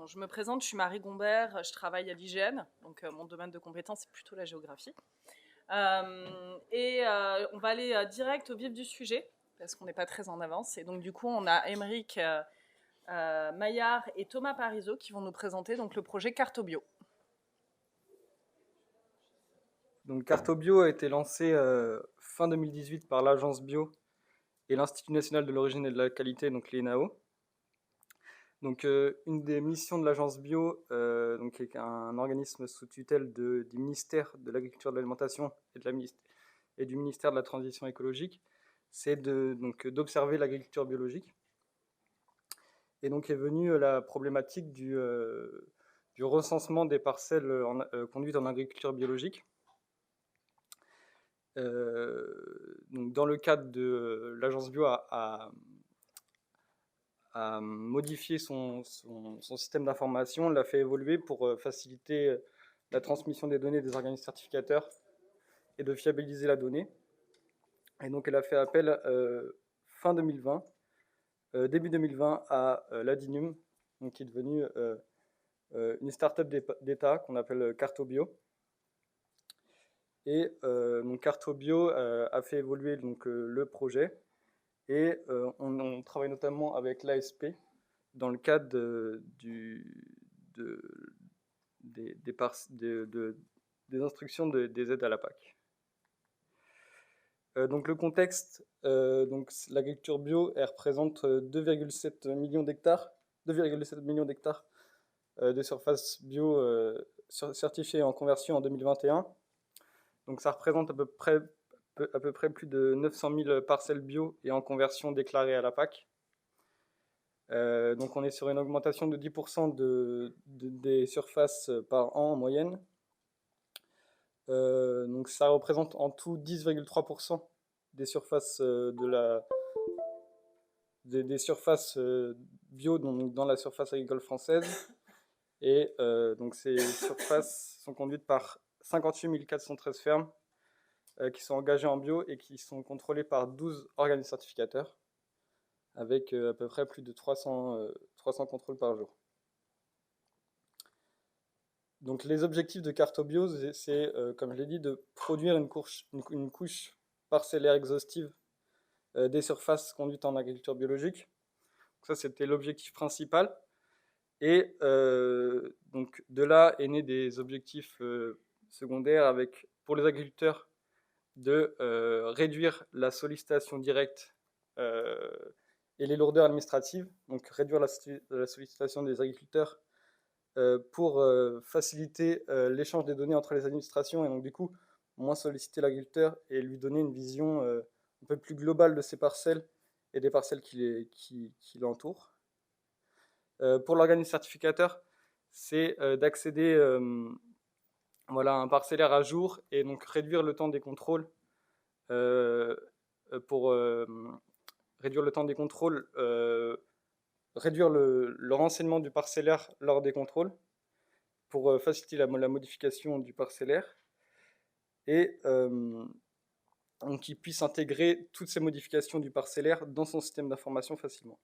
Bon, je me présente, je suis Marie Gombert, je travaille à l'IGN, donc mon domaine de compétence c'est plutôt la géographie. On va aller direct au vif du sujet, parce qu'on n'est pas très en avance. Et donc du coup, on a Aymeric Maillard et Thomas Parisot qui vont nous présenter donc, le projet Cartobio. Donc Cartobio a été lancé fin 2018 par l'Agence Bio et l'Institut National de l'Origine et de la Qualité, donc l'INAO. Donc une des missions de l'Agence Bio, donc, qui est un organisme sous tutelle du ministère de l'Agriculture, de l'Alimentation et du ministère de la Transition écologique, c'est d'observer l'agriculture biologique. Et donc est venue la problématique du recensement des parcelles conduites en agriculture biologique. Donc dans le cadre de l'Agence Bio a modifié son système d'information, l'a fait évoluer pour faciliter la transmission des données des organismes certificateurs et de fiabiliser la donnée. Et donc elle a fait appel fin 2020, début 2020 à l'Adinium, donc qui est devenue une start-up d'État qu'on appelle Cartobio. Et donc Cartobio a fait évoluer le projet. Et on travaille notamment avec l'ASP dans le cadre des instructions des aides à la PAC. Donc le contexte, l'agriculture bio, elle représente 2,7 millions d'hectares, 2,7 millions d'hectares de surface bio certifiées en conversion en 2021. Donc ça représente à peu près plus de 900 000 parcelles bio et en conversion déclarées à la PAC. Donc on est sur une augmentation de 10% des surfaces par an en moyenne. Donc ça représente en tout 10,3% des surfaces des surfaces bio dans la surface agricole française. Et donc ces surfaces sont conduites par 58 413 fermes qui sont engagées en bio et qui sont contrôlées par 12 organismes certificateurs, avec à peu près plus de 300 contrôles par jour. Donc les objectifs de Cartobio, c'est, comme je l'ai dit, de produire une couche parcellaire exhaustive des surfaces conduites en agriculture biologique. Donc ça, c'était l'objectif principal. Et donc de là est né des objectifs secondaires avec, pour les agriculteurs, de réduire la sollicitation directe et les lourdeurs administratives, donc réduire la sollicitation des agriculteurs pour faciliter l'échange des données entre les administrations et donc du coup moins solliciter l'agriculteur et lui donner une vision un peu plus globale de ses parcelles et des parcelles qui l'entourent. Pour l'organisme certificateur, c'est d'accéder à un parcellaire à jour et donc réduire le temps des contrôles pour réduire le temps des contrôles, réduire le renseignement du parcellaire lors des contrôles pour faciliter la modification du parcellaire et donc qu'il puisse intégrer toutes ces modifications du parcellaire dans son système d'information facilement.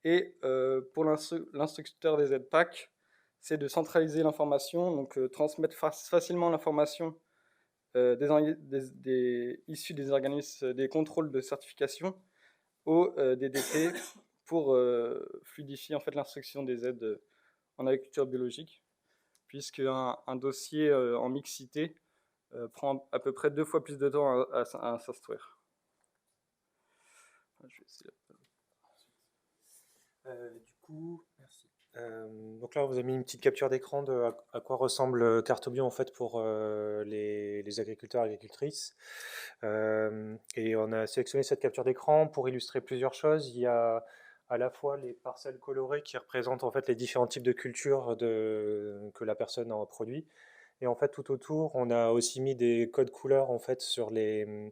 Et pour l'instructeur des aides PAC, c'est de centraliser l'information, donc transmettre facilement l'information issus des organismes des contrôles de certification au DDT pour fluidifier en fait l'instruction des aides en agriculture biologique, puisque un dossier en mixité prend à peu près 2 fois plus de temps à s'instruire. Je vais essayer. Du coup, merci. Donc là, vous avez mis une petite capture d'écran de à quoi ressemble Cartobio en fait pour les agriculteurs et agricultrices. Et on a sélectionné cette capture d'écran pour illustrer plusieurs choses. Il y a à la fois les parcelles colorées qui représentent en fait les différents types de cultures que la personne en produit. Et en fait, tout autour, on a aussi mis des codes couleurs en fait sur les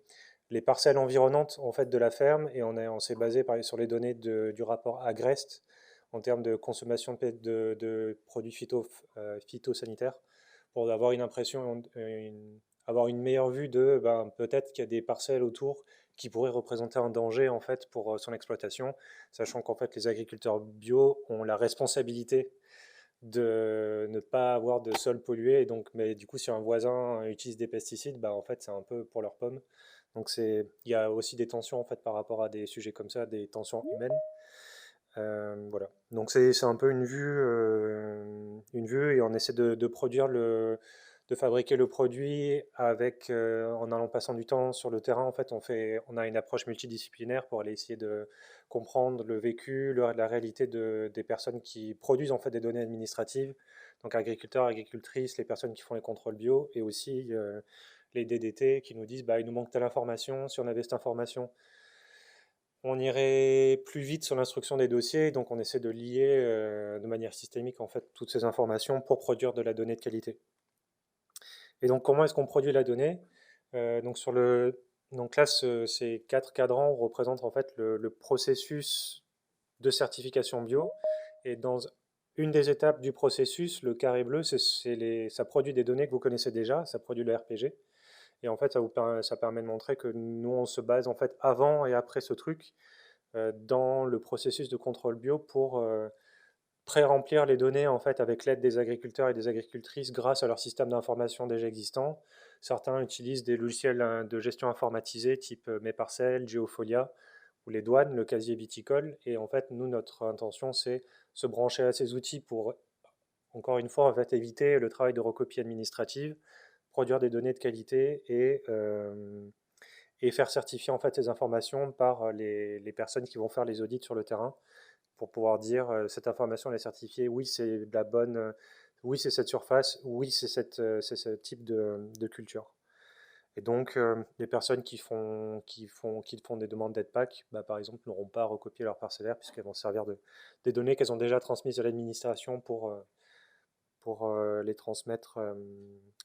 parcelles environnantes en fait de la ferme et on s'est basé sur les données du rapport Agreste en termes de consommation de produits phytosanitaires pour avoir une impression, avoir une meilleure vue de peut-être qu'il y a des parcelles autour qui pourrait représenter un danger en fait pour son exploitation, sachant qu'en fait les agriculteurs bio ont la responsabilité de ne pas avoir de sol pollué. Et donc, mais du coup, si un voisin utilise des pesticides, bah, en fait, c'est un peu pour leur pomme. Donc, il y a aussi des tensions en fait par rapport à des sujets comme ça, des tensions humaines. Voilà. Donc, c'est un peu une vue, et on essaie de produire de fabriquer le produit avec, en allant passant du temps sur le terrain. En fait, on a une approche multidisciplinaire pour aller essayer de comprendre le vécu, la réalité des personnes qui produisent en fait des données administratives, donc agriculteurs, agricultrices, les personnes qui font les contrôles bio, et aussi les DDT qui nous disent bah, il nous manque telle information, si on avait cette information, on irait plus vite sur l'instruction des dossiers, donc on essaie de lier de manière systémique en fait toutes ces informations pour produire de la donnée de qualité. Et donc comment est-ce qu'on produit la donnée donc là, ces 4 cadrans représentent en fait le processus de certification bio. Et dans une des étapes du processus, le carré bleu, ça produit des données que vous connaissez déjà, ça produit le RPG. Et en fait, ça permet de montrer que nous, on se base en fait avant et après ce truc dans le processus de contrôle bio pour pré-remplir les données en fait avec l'aide des agriculteurs et des agricultrices grâce à leur système d'information déjà existant. Certains utilisent des logiciels de gestion informatisée type Mes Parcelles, Geofolia ou les douanes, le casier viticole. Et en fait, nous, notre intention, c'est se brancher à ces outils pour, encore une fois, en fait, éviter le travail de recopie administrative, produire des données de qualité et faire certifier en fait ces informations par les personnes qui vont faire les audits sur le terrain pour pouvoir dire cette information elle est certifiée, oui c'est la bonne, oui c'est cette surface, oui c'est ce type de culture. Et donc les personnes qui font des demandes d'aide PAC, bah, par exemple, n'auront pas à recopier leur parcellaire puisqu'elles vont servir des données qu'elles ont déjà transmises à l'administration pour les transmettre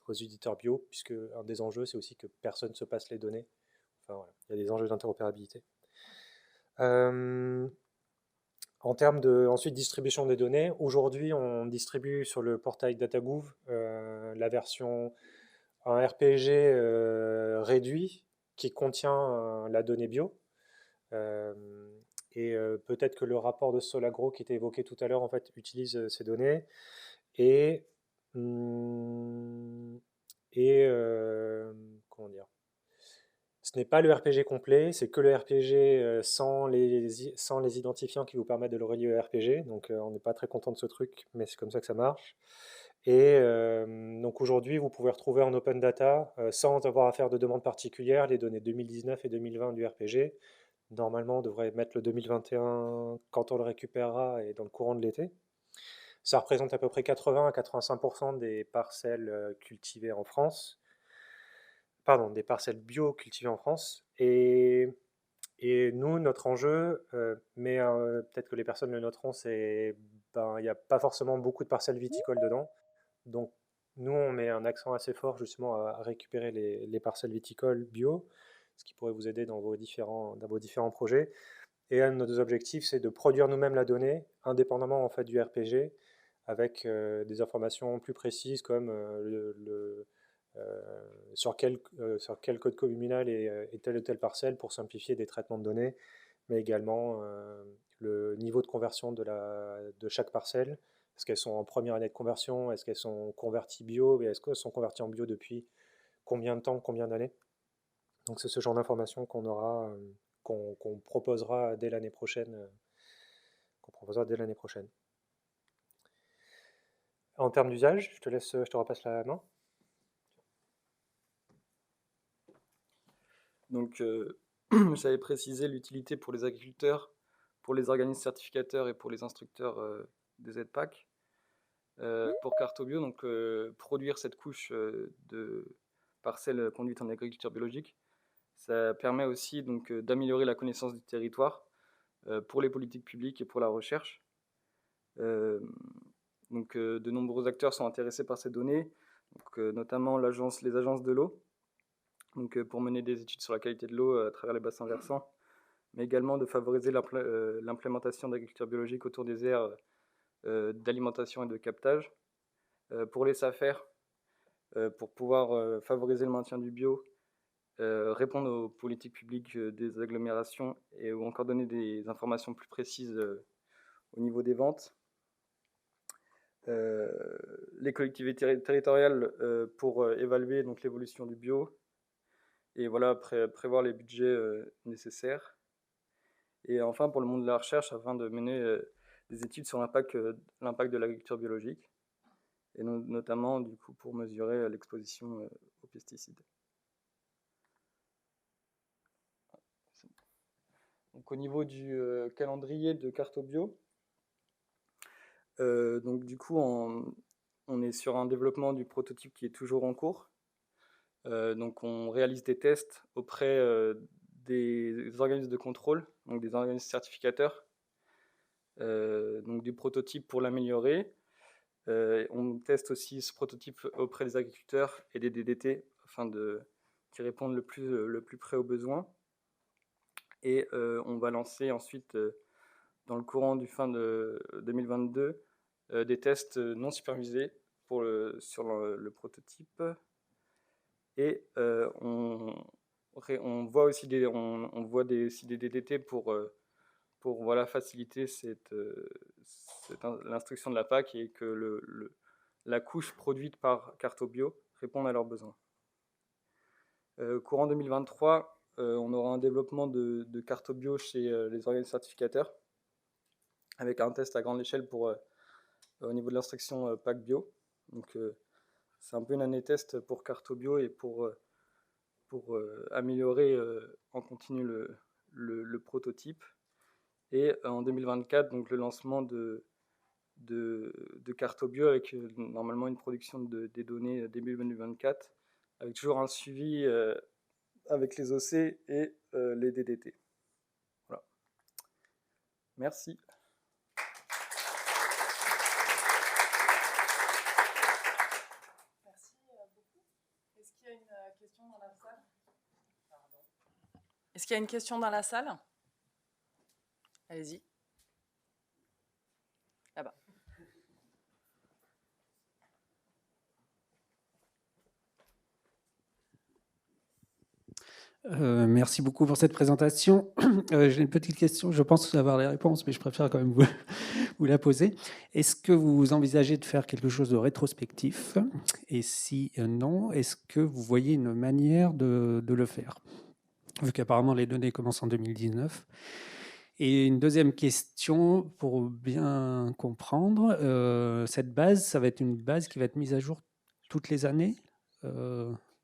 aux éditeurs bio, puisque un des enjeux c'est aussi que personne ne se passe les données. Enfin, voilà. Il y a des enjeux d'interopérabilité. En termes de ensuite distribution des données, aujourd'hui on distribue sur le portail DataGouv la version un RPG réduit qui contient la donnée bio. Et peut-être que le rapport de Solagro qui était évoqué tout à l'heure en fait utilise ces données et comment dire, ce n'est pas le RPG complet, c'est que le RPG sans les identifiants qui vous permettent de le relier au RPG. Donc on n'est pas très content de ce truc, mais c'est comme ça que ça marche. Et donc aujourd'hui, vous pouvez retrouver en open data, sans avoir à faire de demande particulière, les données 2019 et 2020 du RPG. Normalement, on devrait mettre le 2021 quand on le récupérera et dans le courant de l'été. Ça représente à peu près 80 à 85% des parcelles cultivées en France. Pardon, des parcelles bio cultivées en France. Et nous, notre enjeu, mais peut-être que les personnes le noteront, c'est il n'y a pas forcément beaucoup de parcelles viticoles dedans. Donc nous, on met un accent assez fort justement à récupérer les parcelles viticoles bio, ce qui pourrait vous aider dans vos différents projets. Et un de nos objectifs, c'est de produire nous-mêmes la donnée, indépendamment en fait du RPG, avec des informations plus précises comme sur quel code communal est telle ou telle parcelle pour simplifier des traitements de données, mais également le niveau de conversion de chaque parcelle. Est-ce qu'elles sont en première année de conversion? Est-ce qu'elles sont converties bio? Et est-ce qu'elles sont converties en bio depuis combien de temps, combien d'années? Donc c'est ce genre d'informations qu'on aura, qu'on proposera dès l'année prochaine. En termes d'usage, je te repasse la main. Donc, j'avais précisé l'utilité pour les agriculteurs, pour les organismes certificateurs et pour les instructeurs des aides PAC. Pour Cartobio, donc produire cette couche de parcelles conduites en agriculture biologique, ça permet aussi donc d'améliorer la connaissance du territoire pour les politiques publiques et pour la recherche. Donc de nombreux acteurs sont intéressés par ces données, donc, notamment les agences de l'eau, donc pour mener des études sur la qualité de l'eau à travers les bassins versants, mais également de favoriser l'implémentation d'agriculture biologique autour des aires d'alimentation et de captage. Pour les SAFER, pour pouvoir favoriser le maintien du bio répondre aux politiques publiques des agglomérations ou encore donner des informations plus précises au niveau des ventes. Les collectivités territoriales pour évaluer donc l'évolution du bio et voilà, prévoir les budgets nécessaires. Et enfin, pour le monde de la recherche, afin de mener des études sur l'impact de l'agriculture biologique, et notamment du coup, pour mesurer l'exposition aux pesticides. Donc, au niveau du calendrier de Cartobio, donc du coup, on est sur un développement du prototype qui est toujours en cours. Donc on réalise des tests auprès des organismes de contrôle, donc des organismes certificateurs, donc du prototype pour l'améliorer. On teste aussi ce prototype auprès des agriculteurs et des DDT afin qu'ils répondent le plus près aux besoins. Et on va lancer ensuite, dans le courant du fin de 2022, des tests non supervisés sur le prototype. Et on voit aussi aussi des DDT pour voilà, faciliter l'instruction de la PAC et que la couche produite par Cartobio réponde à leurs besoins. Courant 2023, on aura un développement de Cartobio chez les organismes certificateurs avec un test à grande échelle au niveau de l'instruction PAC bio. Donc, c'est un peu une année test pour Cartobio et pour améliorer en continu le prototype. Et en 2024, donc le lancement de Cartobio avec normalement une production des données début 2024, avec toujours un suivi avec les OC et les DDT. Voilà. Merci. Est-ce qu'il y a une question dans la salle? Allez-y. Là-bas. Merci beaucoup pour cette présentation. J'ai une petite question, je pense avoir les réponses, mais je préfère quand même vous la poser. Est-ce que vous envisagez de faire quelque chose de rétrospectif? Et si non, est-ce que vous voyez une manière de le faire? Vu qu'apparemment les données commencent en 2019. Et une deuxième question, pour bien comprendre, cette base, ça va être une base qui va être mise à jour toutes les années,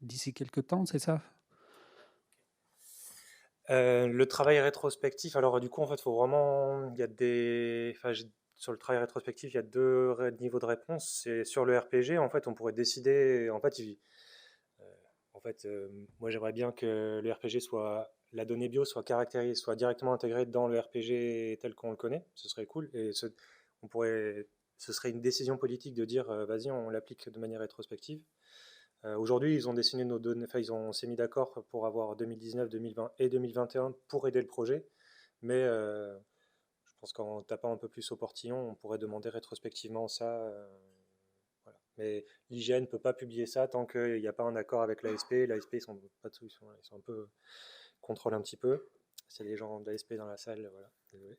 d'ici quelques temps, c'est ça? Le travail rétrospectif, alors du coup, en fait, faut vraiment, il y a sur le travail rétrospectif, il y a deux niveaux de réponse. C'est sur le RPG, en fait, on pourrait décider, moi, j'aimerais bien que le RPG la donnée bio soit caractérisée, soit directement intégrée dans le RPG tel qu'on le connaît. Ce serait cool. Et ce serait une décision politique de dire, vas-y, on l'applique de manière rétrospective. Aujourd'hui, ils ont dessiné nos données, on s'est mis d'accord pour avoir 2019, 2020 et 2021 pour aider le projet. Mais je pense qu'en tapant un peu plus au portillon, on pourrait demander rétrospectivement ça. Voilà. Mais l'IGN ne peut pas publier ça tant qu'il n'y a pas un accord avec l'ASP. L'ASP, ils sont un peu contrôlent un petit peu. S'il y a des gens de l'ASP dans la salle, voilà, désolé.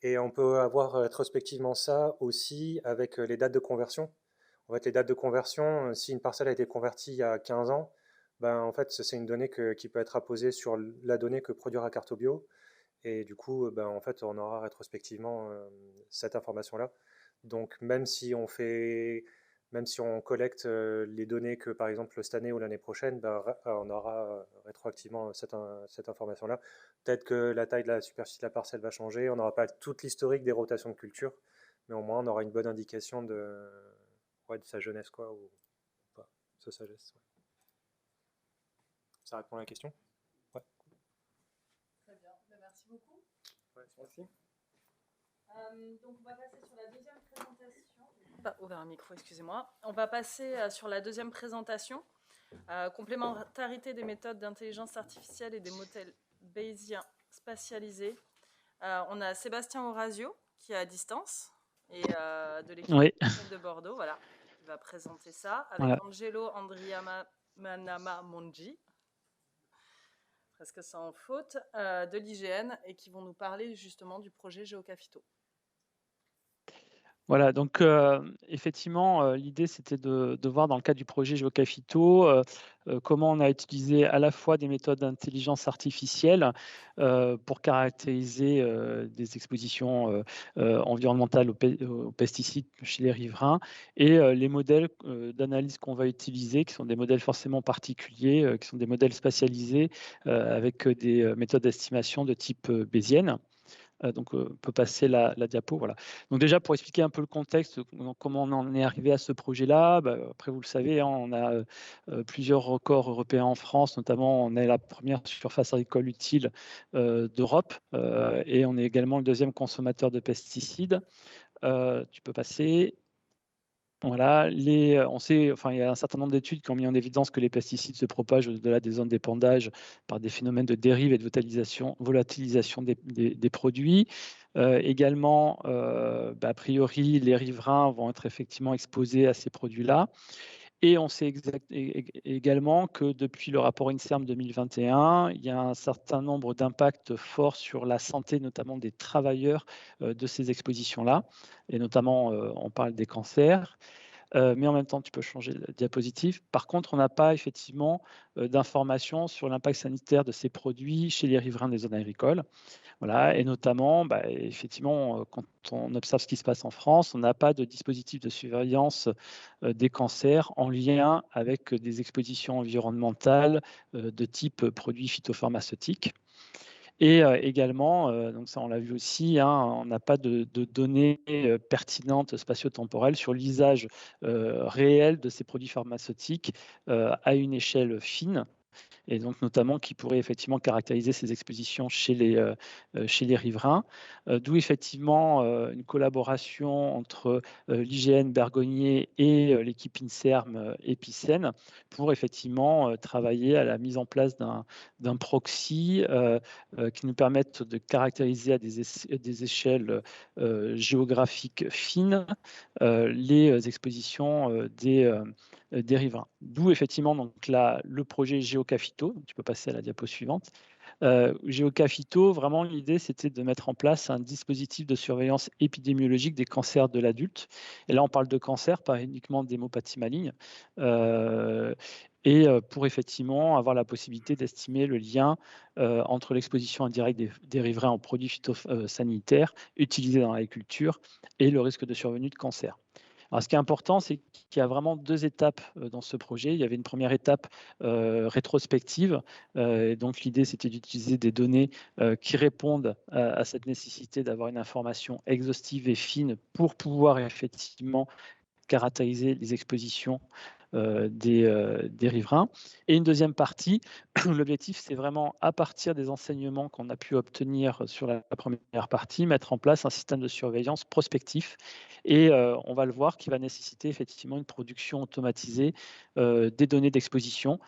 Et on peut avoir rétrospectivement ça aussi avec les dates de conversion. En fait, les dates de conversion, si une parcelle a été convertie il y a 15 ans, ben, en fait, c'est une donnée qui peut être apposée sur la donnée que produira Cartobio. Et du coup, ben, en fait, on aura rétrospectivement cette information-là. Donc, même si on collecte les données que, par exemple, cette année ou l'année prochaine, ben, on aura rétroactivement cette information-là. Peut-être que la taille de la superficie de la parcelle va changer, on n'aura pas toute l'historique des rotations de culture, mais au moins, on aura une bonne indication de sa jeunesse, quoi, ou pas, sa sagesse. Ouais. Ça répond à la question? Ouais. Très bien, merci beaucoup. Ouais, merci. Donc on va passer sur la deuxième présentation. Ouvert un micro, excusez-moi. On va passer sur la deuxième présentation. Complémentarité des méthodes d'intelligence artificielle et des modèles bayésiens spatialisés. On a Sébastien Orazio qui est à distance et de l'équipe de Bordeaux, voilà, qui va présenter ça, avec Voilà. Angelo Andriama Manama Monji, presque sans faute, de l'IGN, et qui vont nous parler justement du projet GeoCapito. Voilà, donc effectivement, l'idée c'était de voir dans le cadre du projet GeoCapito comment on a utilisé à la fois des méthodes d'intelligence artificielle pour caractériser des expositions environnementales aux pesticides chez les riverains et les modèles d'analyse qu'on va utiliser, qui sont des modèles forcément particuliers, qui sont des modèles spatialisés avec des méthodes d'estimation de type bayésienne. Donc, on peut passer la diapo. Voilà. Donc déjà, pour expliquer un peu le contexte, comment on en est arrivé à ce projet-là, après, vous le savez, hein, on a plusieurs records européens en France, notamment, on est la première surface agricole utile d'Europe et on est également le deuxième consommateur de pesticides. Tu peux passer. Voilà, on sait, enfin, il y a un certain nombre d'études qui ont mis en évidence que les pesticides se propagent au-delà des zones d'épandage par des phénomènes de dérive et de volatilisation des produits. Également, a priori, les riverains vont être effectivement exposés à ces produits-là. Et on sait également que depuis le rapport INSERM 2021, il y a un certain nombre d'impacts forts sur la santé, notamment des travailleurs de ces expositions-là. Et notamment, on parle des cancers. Mais en même temps, tu peux changer la diapositive. Par contre, on n'a pas effectivement d'informations sur l'impact sanitaire de ces produits chez les riverains des zones agricoles. Voilà, et notamment, effectivement, quand on observe ce qui se passe en France, on n'a pas de dispositif de surveillance des cancers en lien avec des expositions environnementales de type produits phytopharmaceutiques. Et également, donc ça on l'a vu aussi, hein, on n'a pas de données pertinentes spatio-temporelles sur l'usage réel de ces produits pharmaceutiques à une échelle fine. Et donc notamment qui pourrait effectivement caractériser ces expositions chez les riverains. D'où effectivement une collaboration entre l'IGN Bergonié et l'équipe INSERM Epicène pour effectivement travailler à la mise en place d'un proxy qui nous permette de caractériser à des échelles géographiques fines les expositions des riverains. D'où effectivement donc là, le projet GeoCapito. Tu peux passer à la diapo suivante. GeoCapito, vraiment l'idée c'était de mettre en place un dispositif de surveillance épidémiologique des cancers de l'adulte. Et là on parle de cancer, pas uniquement d'hémopathie maligne. Et pour effectivement avoir la possibilité d'estimer le lien entre l'exposition indirecte des riverains aux produits phytosanitaires utilisés dans l'agriculture et le risque de survenue de cancer. Alors, ce qui est important, c'est qu'il y a vraiment deux étapes dans ce projet. Il y avait une première étape rétrospective. Et donc, l'idée, c'était d'utiliser des données qui répondent à cette nécessité d'avoir une information exhaustive et fine pour pouvoir effectivement caractériser les expositions des riverains. Et une deuxième partie, l'objectif, c'est vraiment, à partir des enseignements qu'on a pu obtenir sur la première partie, mettre en place un système de surveillance prospectif. Et on va le voir, qui va nécessiter effectivement une production automatisée des données d'exposition,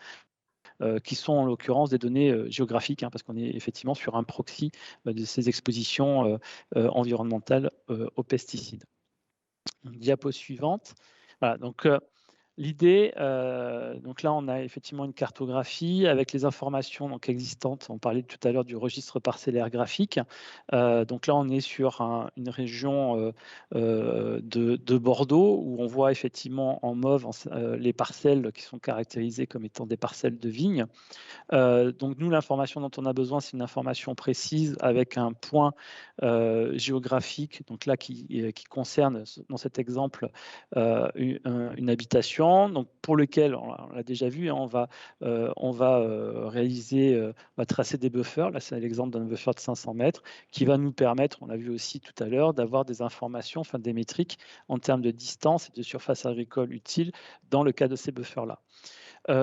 qui sont en l'occurrence des données géographiques, hein, parce qu'on est effectivement sur un proxy de ces expositions environnementales aux pesticides. Diapo suivante. Voilà, donc l'idée, donc là, on a effectivement une cartographie avec les informations donc, existantes. On parlait tout à l'heure du registre parcellaire graphique. Donc là, on est sur une région de Bordeaux où on voit effectivement en mauve les parcelles qui sont caractérisées comme étant des parcelles de vignes. Donc nous, l'information dont on a besoin, c'est une information précise avec un point géographique, donc là qui concerne, dans cet exemple, une habitation, donc pour lequel, on l'a déjà vu, hein, on va réaliser, on va tracer des buffers. Là, c'est l'exemple d'un buffer de 500 mètres qui va nous permettre, on l'a vu aussi tout à l'heure, d'avoir des informations, enfin des métriques en termes de distance et de surface agricole utile dans le cas de ces buffers-là.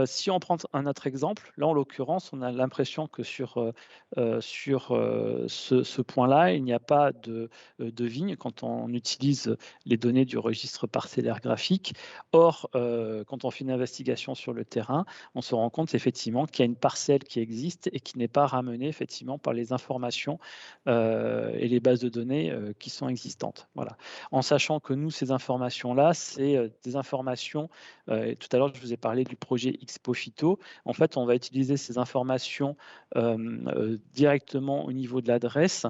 Si on prend un autre exemple, là en l'occurrence, on a l'impression que sur ce point-là, il n'y a pas de vigne quand on utilise les données du registre parcellaire graphique. Or, quand on fait une investigation sur le terrain, on se rend compte effectivement qu'il y a une parcelle qui existe et qui n'est pas ramenée effectivement par les informations et les bases de données qui sont existantes. Voilà. En sachant que nous, ces informations-là, c'est des informations, et tout à l'heure, je vous ai parlé du projet utilisé Expofito. En fait, on va utiliser ces informations directement au niveau de l'adresse,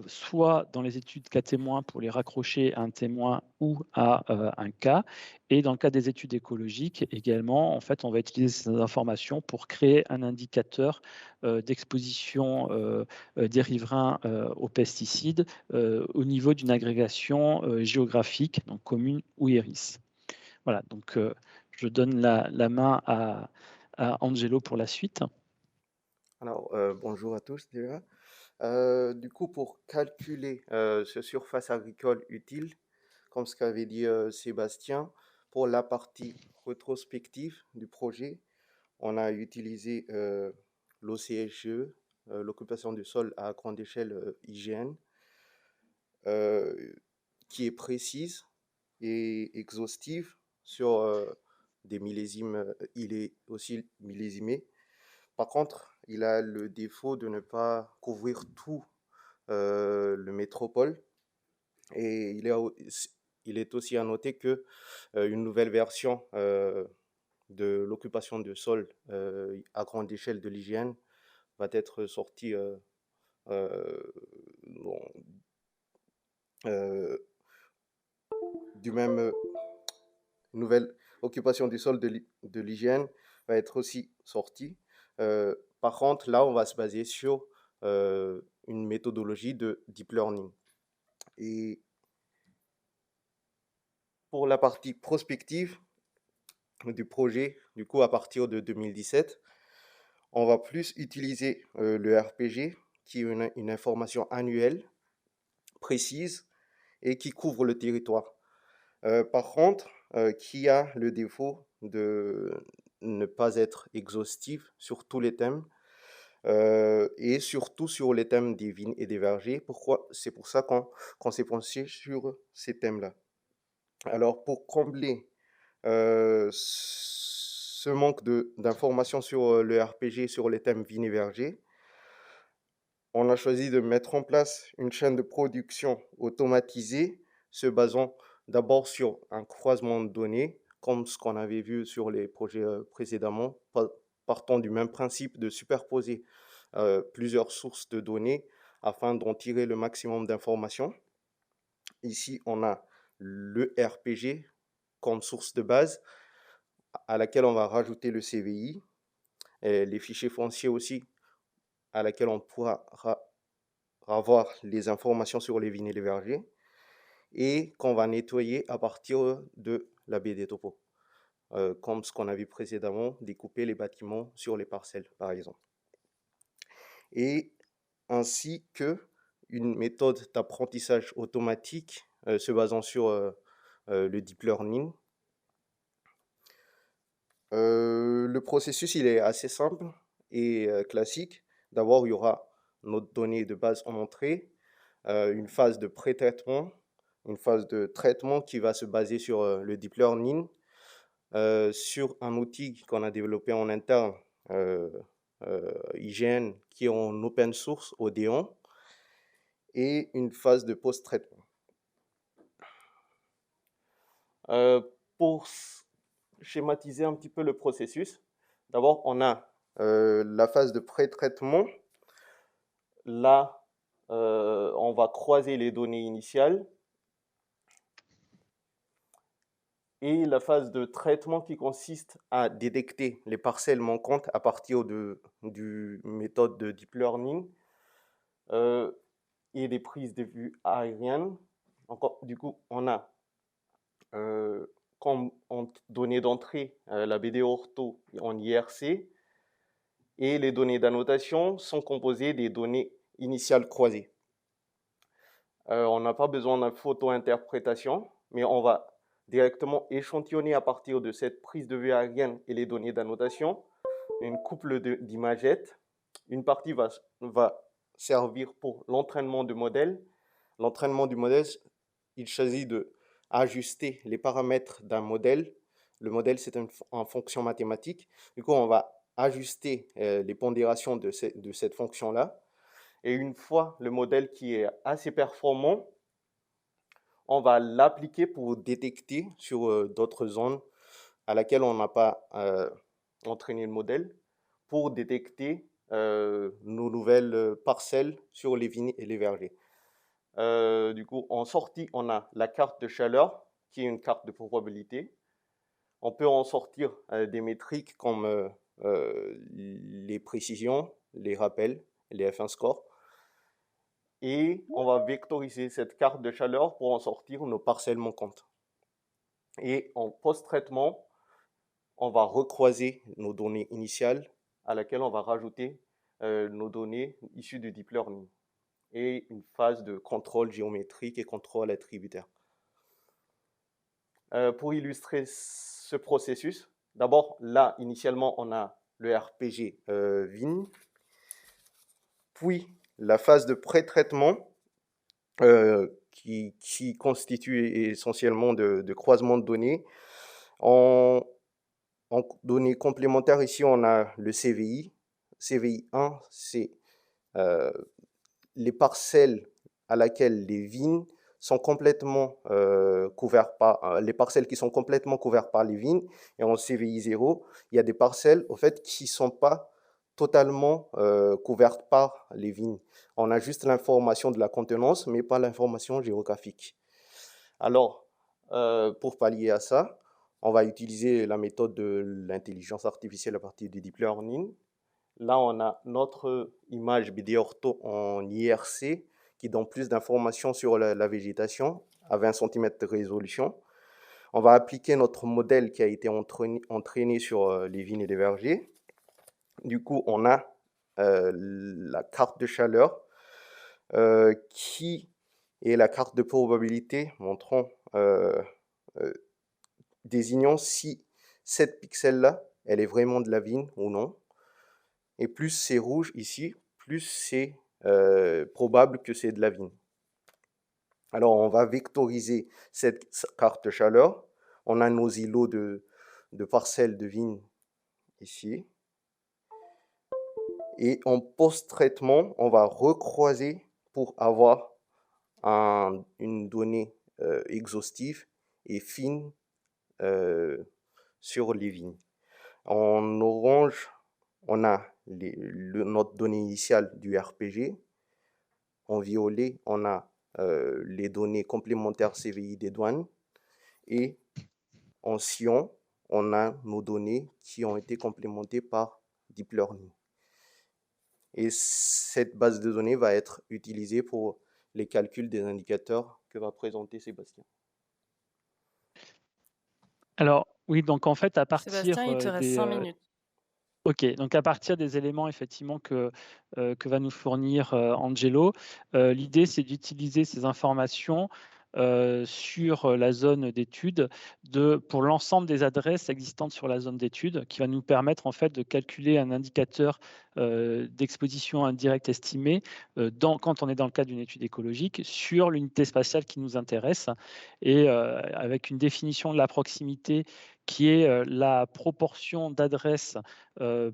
soit dans les études cas témoins pour les raccrocher à un témoin ou à un cas. Et dans le cas des études écologiques également, en fait, on va utiliser ces informations pour créer un indicateur d'exposition des riverains aux pesticides au niveau d'une agrégation géographique, donc commune ou IRIS. Voilà, donc je donne la main à Angelo pour la suite. Alors, bonjour à tous déjà. Du coup, pour calculer ce surface agricole utile, comme ce qu'avait dit Sébastien, pour la partie rétrospective du projet, on a utilisé l'OCSGE, l'occupation du sol à grande échelle IGN, qui est précise et exhaustive sur des millésimes, il est aussi millésimé. Par contre, il a le défaut de ne pas couvrir tout le métropole. Et il est aussi à noter que une nouvelle version de l'occupation de sol à grande échelle de l'hygiène va être sortie du même nouvelle occupation du sol de l'hygiène va être aussi sortie. Par contre, là, on va se baser sur une méthodologie de deep learning. Et pour la partie prospective du projet, du coup, à partir de 2017, on va plus utiliser le RPG, qui est une information annuelle, précise, et qui couvre le territoire. Par contre, qui a le défaut de ne pas être exhaustif sur tous les thèmes, et surtout sur les thèmes des vignes et des vergers. C'est pour ça qu'on s'est penché sur ces thèmes-là. Alors, pour combler ce manque d'informations sur le RPG, sur les thèmes vignes et vergers, on a choisi de mettre en place une chaîne de production automatisée se basant d'abord sur un croisement de données, comme ce qu'on avait vu sur les projets précédemment, partant du même principe de superposer plusieurs sources de données afin d'en tirer le maximum d'informations. Ici, on a le RPG comme source de base à laquelle on va rajouter le CVI, et les fichiers fonciers aussi, à laquelle on pourra avoir les informations sur les vignes et les vergers, et qu'on va nettoyer à partir de la baie des topos, comme ce qu'on a vu précédemment, découper les bâtiments sur les parcelles, par exemple. Et ainsi que une méthode d'apprentissage automatique se basant sur le deep learning. Le processus, il est assez simple et classique. D'abord, il y aura notre donnée de base en entrée, une phase de pré-traitement, une phase de traitement qui va se baser sur le deep learning, sur un outil qu'on a développé en interne, IGN, qui est en open source, Odéon, et une phase de post-traitement. Pour schématiser un petit peu le processus, d'abord, on a la phase de pré-traitement. Là, on va croiser les données initiales. Et la phase de traitement qui consiste à détecter les parcelles manquantes à partir du méthode de deep learning et des prises de vue aériennes. Donc, du coup, on a comme données d'entrée la BD ortho en IRC, et les données d'annotation sont composées des données initiales croisées. On n'a pas besoin d'une photo-interprétation, mais on va directement échantillonner à partir de cette prise de vue aérienne et les données d'annotation une couple d'imagettes. Une partie va servir pour l'entraînement du modèle. L'entraînement du modèle, il s'agit d'ajuster les paramètres d'un modèle. Le modèle, c'est une fonction mathématique. Du coup, on va ajuster les pondérations de cette fonction-là. Et une fois le modèle qui est assez performant, on va l'appliquer pour détecter sur d'autres zones à laquelle on n'a pas entraîné le modèle pour détecter nos nouvelles parcelles sur les vignes et les vergers. Du coup, en sortie, on a la carte de chaleur, qui est une carte de probabilité. On peut en sortir des métriques comme les précisions, les rappels, les F1 score. Et on va vectoriser cette carte de chaleur pour en sortir nos parcelles manquantes. Et en post-traitement, on va recroiser nos données initiales à laquelle on va rajouter nos données issues du deep learning et une phase de contrôle géométrique et contrôle attributaire. Pour illustrer ce processus, d'abord, là, initialement, on a le RPG VIN, puis la phase de pré-traitement qui constitue essentiellement de croisement de données. En données complémentaires, ici, on a le CVI. CVI1, c'est les parcelles à laquelle les vignes sont complètement couvertes par les parcelles qui sont complètement couvertes par les vignes. Et en CVI0, il y a des parcelles au fait qui ne sont pas totalement couvertes par les vignes. On a juste l'information de la contenance, mais pas l'information géographique. Alors, pour pallier à ça, on va utiliser la méthode de l'intelligence artificielle à partir du deep learning. Là, on a notre image BD ortho en IRC qui donne plus d'informations sur la végétation à 20 cm de résolution. On va appliquer notre modèle qui a été entraîné sur les vignes et les vergers. Du coup, on a la carte de chaleur qui est la carte de probabilité montrant, désignant si cette pixel-là, elle est vraiment de la vigne ou non. Et plus c'est rouge ici, plus c'est probable que c'est de la vigne. Alors, on va vectoriser cette carte de chaleur. On a nos îlots de parcelles de vigne ici. Et en post-traitement, on va recroiser pour avoir une donnée exhaustive et fine sur les vignes. En orange, on a notre donnée initiale du RPG. En violet, on a les données complémentaires CVI des douanes. Et en cyan, on a nos données qui ont été complémentées par Deep Learning. Et cette base de données va être utilisée pour les calculs des indicateurs que va présenter Sébastien. Alors, oui, donc en fait, à partir Sébastien, il te reste 5 minutes. Ok, donc à partir des éléments effectivement que va nous fournir Angelo, l'idée c'est d'utiliser ces informations sur la zone d'étude pour l'ensemble des adresses existantes sur la zone d'étude, qui va nous permettre en fait de calculer un indicateur d'exposition indirecte estimée quand on est dans le cadre d'une étude écologique sur l'unité spatiale qui nous intéresse, et avec une définition de la proximité qui est la proportion d'adresses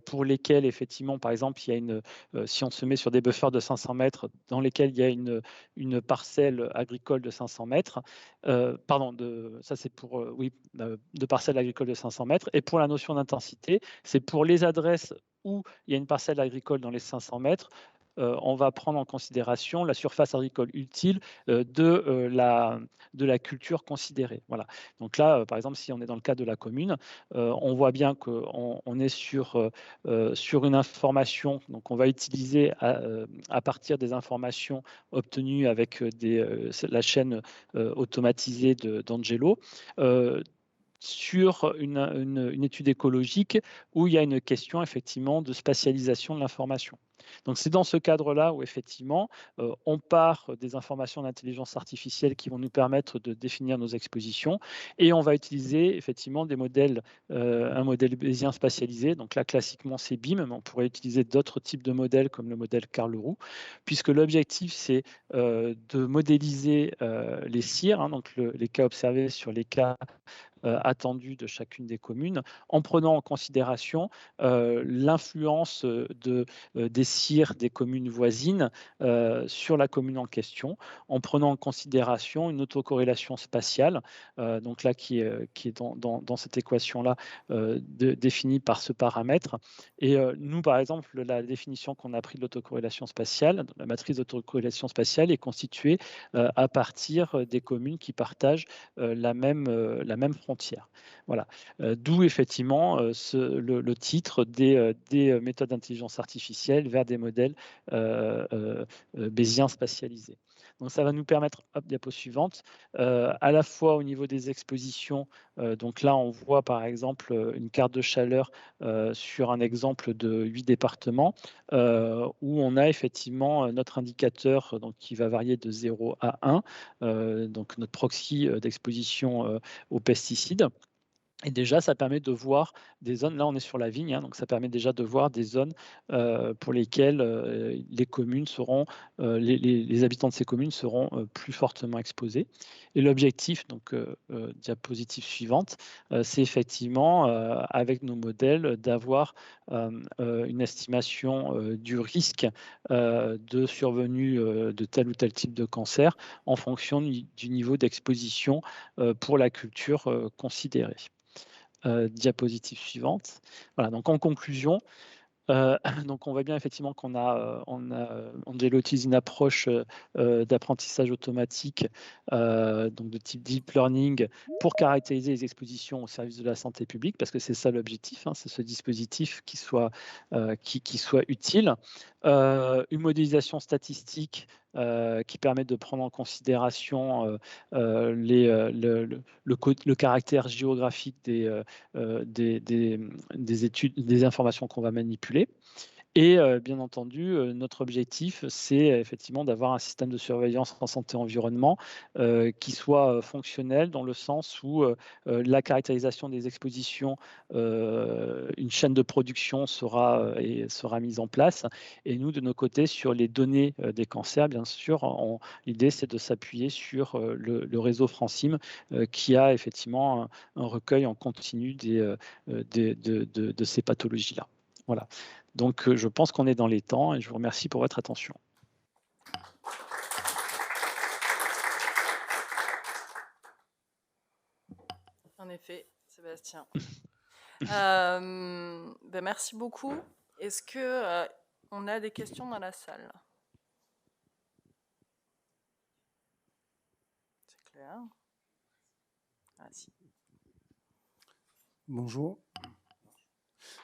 pour lesquelles, effectivement, par exemple, il y a si on se met sur des buffers de 500 mètres dans lesquels il y a une parcelle agricole de 500 mètres, ça c'est pour, de parcelles agricoles de 500 mètres, et pour la notion d'intensité, c'est pour les adresses où il y a une parcelle agricole dans les 500 mètres, on va prendre en considération la surface agricole utile de la culture considérée. Voilà. Donc là, par exemple, si on est dans le cas de la commune, on voit bien qu'on est sur une information. Donc on va utiliser à partir des informations obtenues avec la chaîne automatisée d'Angelo, sur une étude écologique où il y a une question effectivement de spatialisation de l'information. Donc c'est dans ce cadre-là où effectivement on part des informations d'intelligence artificielle qui vont nous permettre de définir nos expositions, et on va utiliser effectivement des modèles, un modèle bayésien spatialisé. Donc là classiquement c'est BIM, mais on pourrait utiliser d'autres types de modèles comme le modèle Karl-Leroux, puisque l'objectif c'est de modéliser les CIR, hein, donc les cas observés sur les cas attendus de chacune des communes, en prenant en considération l'influence des SIR des communes voisines sur la commune en question, en prenant en considération une autocorrélation spatiale, donc là qui est dans cette équation-là définie par ce paramètre. Et nous, par exemple, la définition qu'on a prise de l'autocorrélation spatiale, la matrice d'autocorrélation spatiale est constituée à partir des communes qui partagent la même frontière. Voilà. D'où effectivement le titre des méthodes d'intelligence artificielle vers des modèles bayésiens spatialisés. Donc ça va nous permettre, diapo suivante, à la fois au niveau des expositions, donc là on voit par exemple une carte de chaleur sur un exemple de 8 départements où on a effectivement notre indicateur donc, qui va varier de 0 à 1, donc notre proxy d'exposition aux pesticides. Et déjà, ça permet de voir des zones, là on est sur la vigne, hein, donc ça permet déjà de voir des zones pour lesquelles les communes seront, les habitants de ces communes seront plus fortement exposés. Et l'objectif, donc diapositive suivante, c'est effectivement avec nos modèles d'avoir une estimation du risque de survenue de tel ou tel type de cancer en fonction du niveau d'exposition pour la culture considérée. Diapositive suivante. Voilà, donc en conclusion, donc on voit bien effectivement qu'on utilise une approche d'apprentissage automatique donc de type deep learning pour caractériser les expositions au service de la santé publique, parce que c'est ça l'objectif, hein, c'est ce dispositif qui soit utile. Une modélisation statistique qui permet de prendre en considération le caractère géographique des études, des informations qu'on va manipuler. Et bien entendu, notre objectif, c'est effectivement d'avoir un système de surveillance en santé-environnement qui soit fonctionnel dans le sens où la caractérisation des expositions, une chaîne de production sera mise en place. Et nous, de nos côtés, sur les données des cancers, bien sûr, l'idée, c'est de s'appuyer sur le réseau Francim qui a effectivement un recueil en continu de ces pathologies-là. Voilà. Donc, je pense qu'on est dans les temps et je vous remercie pour votre attention. En effet, Sébastien. Merci beaucoup. Est-ce qu'on a des questions dans la salle? C'est clair. Ah, si. Bonjour.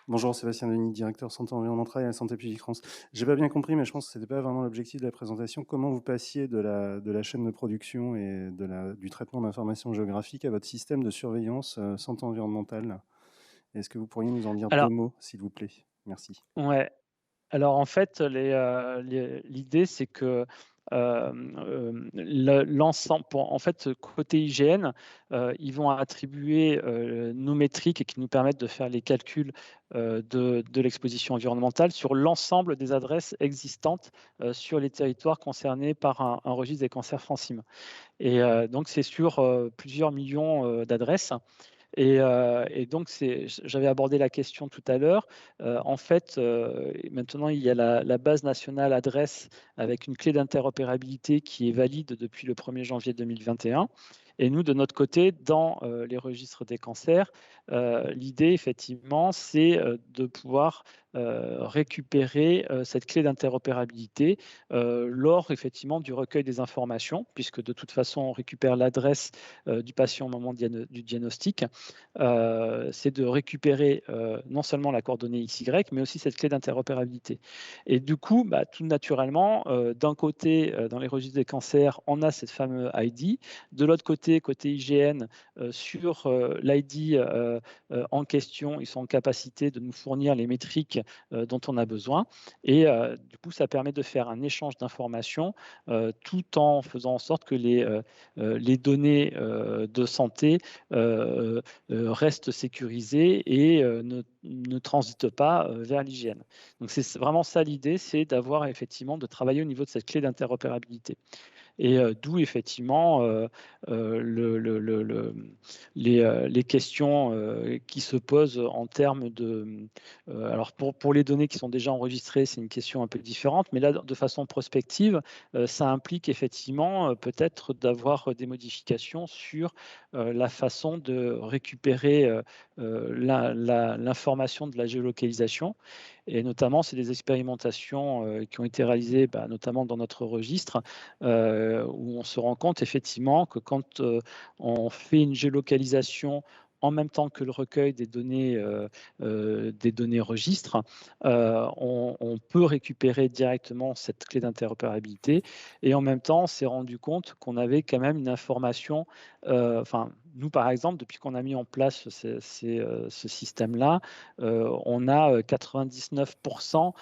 Bonjour, Sébastien Denis, directeur santé environnement travail à la Santé publique France. J'ai pas bien compris, mais je pense que ce n'était pas vraiment l'objectif de la présentation. Comment vous passiez de la chaîne de production et du traitement d'informations géographiques à votre système de surveillance santé environnementale? Est-ce que vous pourriez nous en dire deux mots, s'il vous plaît? Merci. Ouais. Alors en fait, l'idée c'est que l'ensemble, en fait, côté IGN, ils vont attribuer nos métriques qui nous permettent de faire les calculs de l'exposition environnementale sur l'ensemble des adresses existantes sur les territoires concernés par un registre des cancers Francim. Et donc, c'est sur plusieurs millions d'adresses. Et donc, j'avais abordé la question tout à l'heure. En fait, maintenant, il y a la base nationale adresse avec une clé d'interopérabilité qui est valide depuis le 1er janvier 2021. Et nous, de notre côté, dans les registres des cancers, l'idée, effectivement, c'est de pouvoir récupérer cette clé d'interopérabilité lors, effectivement, du recueil des informations, puisque de toute façon, on récupère l'adresse du patient au moment du diagnostic. C'est de récupérer non seulement la coordonnée XY, mais aussi cette clé d'interopérabilité. Et du coup, tout naturellement, d'un côté, dans les registres des cancers, on a cette fameuse ID. De l'autre côté IGN, sur l'ID en question, ils sont en capacité de nous fournir les métriques dont on a besoin. Et du coup, ça permet de faire un échange d'informations tout en faisant en sorte que les données de santé restent sécurisées et ne transitent pas vers l'IGN. Donc c'est vraiment ça l'idée, c'est d'avoir effectivement de travailler au niveau de cette clé d'interopérabilité. Et d'où effectivement les questions qui se posent en termes de... alors pour les données qui sont déjà enregistrées, c'est une question un peu différente, mais là, de façon prospective, ça implique effectivement peut-être d'avoir des modifications sur la façon de récupérer l'information de la géolocalisation. Et notamment, c'est des expérimentations qui ont été réalisées notamment dans notre registre, où on se rend compte effectivement que quand on fait une géolocalisation en même temps que le recueil des données registres, on peut récupérer directement cette clé d'interopérabilité. Et en même temps, on s'est rendu compte qu'on avait quand même une information, nous, par exemple, depuis qu'on a mis en place ce système-là, on a 99%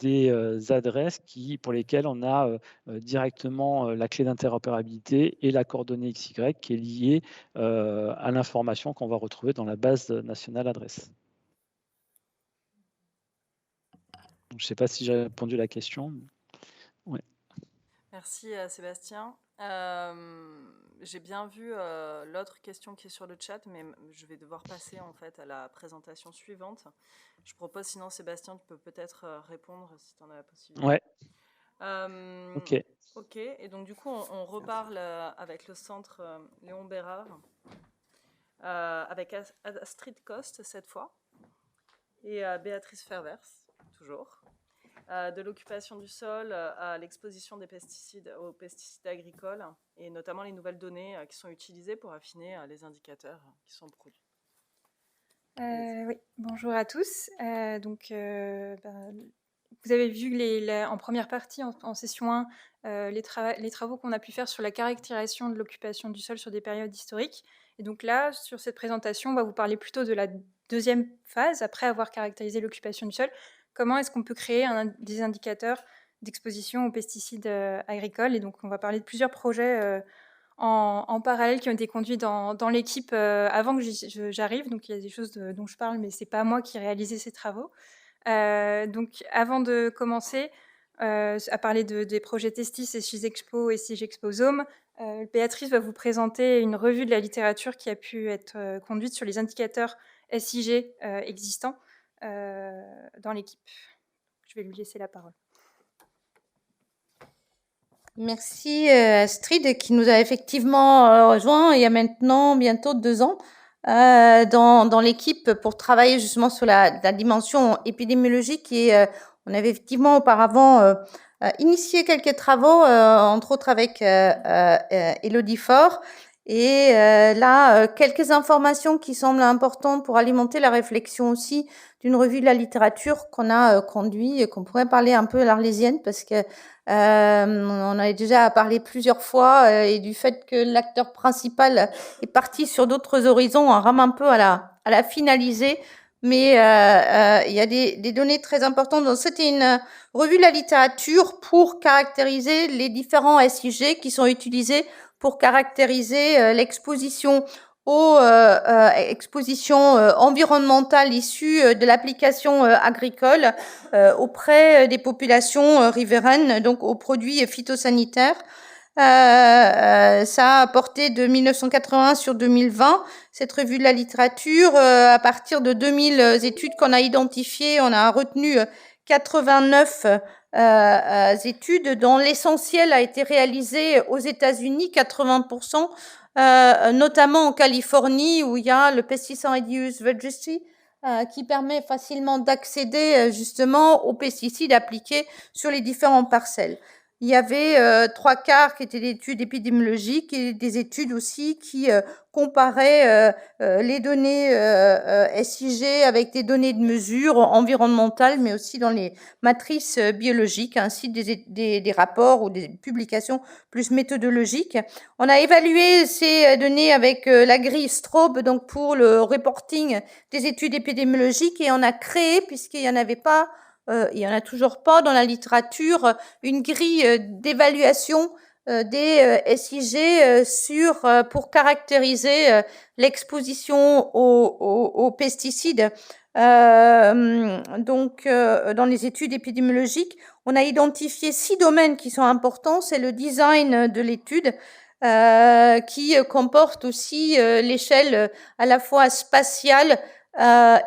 des adresses pour lesquelles on a directement la clé d'interopérabilité et la coordonnée XY qui est liée à l'information qu'on va retrouver dans la base nationale adresse. Je ne sais pas si j'ai répondu à la question. Ouais. Merci Sébastien. J'ai bien vu l'autre question qui est sur le chat, mais je vais devoir passer en fait à la présentation suivante. Je propose, sinon Sébastien, tu peux peut-être répondre si tu en as la possibilité. Ouais. Ok. Ok. Et donc du coup, on reparle avec le centre Léon Bérard, avec Astrid Coste cette fois, et Béatrice Fervers, toujours. De l'occupation du sol à l'exposition des pesticides aux pesticides agricoles et notamment les nouvelles données qui sont utilisées pour affiner les indicateurs qui sont produits. Oui, bonjour à tous. Vous avez vu en première partie, en session 1, les travaux qu'on a pu faire sur la caractérisation de l'occupation du sol sur des périodes historiques. Et donc là, sur cette présentation, on va vous parler plutôt de la deuxième phase, après avoir caractérisé l'occupation du sol. Comment est-ce qu'on peut créer des indicateurs d'exposition aux pesticides agricoles? Et donc, on va parler de plusieurs projets en parallèle qui ont été conduits dans l'équipe avant que j'arrive. Donc, il y a des choses dont je parle, mais ce n'est pas moi qui ai réalisé ces travaux. Donc, avant de commencer à parler des projets Testis, SIG Expo et SIG Exposome, Béatrice va vous présenter une revue de la littérature qui a pu être conduite sur les indicateurs SIG existants dans l'équipe. Je vais lui laisser la parole. Merci Astrid, qui nous a effectivement rejoint il y a maintenant bientôt 2 ans dans l'équipe pour travailler justement sur la dimension épidémiologique. Et on avait effectivement auparavant initié quelques travaux, entre autres avec Élodie Faure. Et là, quelques informations qui semblent importantes pour alimenter la réflexion aussi d'une revue de la littérature qu'on a conduit et qu'on pourrait parler un peu à l'Arlésienne, parce que on avait déjà parlé plusieurs fois et du fait que l'acteur principal est parti sur d'autres horizons, on rame un peu à la finaliser. Mais il y a des données très importantes. Donc, c'était une revue de la littérature pour caractériser les différents SIG qui sont utilisés pour caractériser l'exposition aux expositions environnementales issues de l'application agricole auprès des populations riveraines, donc aux produits phytosanitaires. Ça a porté de 1981 sur 2020, cette revue de la littérature. À partir de 2000 études qu'on a identifiées, on a retenu 89 études dont l'essentiel a été réalisé aux États-Unis, 80%, notamment en Californie où il y a le Pesticide Use Registry qui permet facilement d'accéder justement aux pesticides appliqués sur les différentes parcelles. Il y avait 3 quarts qui étaient des études épidémiologiques et des études aussi qui comparaient les données SIG avec des données de mesure environnementales, mais aussi dans les matrices biologiques, ainsi des rapports ou des publications plus méthodologiques. On a évalué ces données avec la grille Straub, donc pour le reporting des études épidémiologiques, et on a créé, puisqu'il n'y en avait pas, il n'y en a toujours pas dans la littérature, une grille d'évaluation des SIG pour caractériser l'exposition aux pesticides. Dans les études épidémiologiques, on a identifié 6 domaines qui sont importants. C'est le design de l'étude, qui comporte aussi l'échelle à la fois spatiale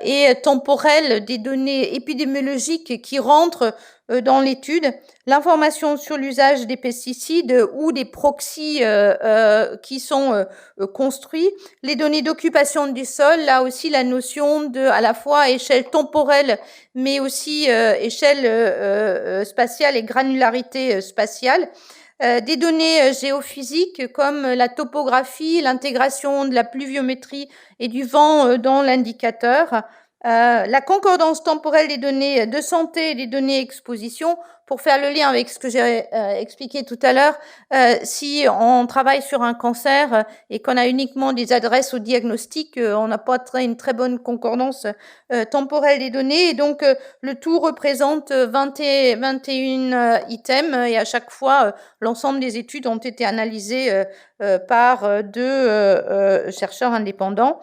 et temporelle des données épidémiologiques qui rentrent dans l'étude, l'information sur l'usage des pesticides ou des proxys qui sont construits, les données d'occupation du sol, là aussi la notion de à la fois échelle temporelle mais aussi échelle spatiale et granularité spatiale, des données géophysiques comme la topographie, l'intégration de la pluviométrie et du vent dans l'indicateur, la concordance temporelle des données de santé et des données exposition. Pour faire le lien avec ce que j'ai expliqué tout à l'heure, si on travaille sur un cancer et qu'on a uniquement des adresses au diagnostic, on n'a pas une très bonne concordance temporelle des données. Et donc, le tout représente 21 items et à chaque fois, l'ensemble des études ont été analysées par 2 chercheurs indépendants.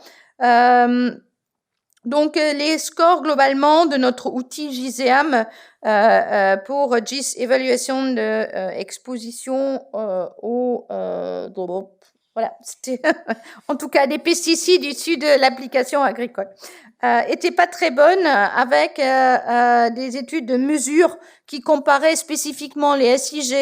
Donc, les scores globalement de notre outil GISEAM pour GIS évaluation de exposition voilà, c'était en tout cas des pesticides issus de l'application agricole, était pas très bonne, avec des études de mesure qui comparaient spécifiquement les SIG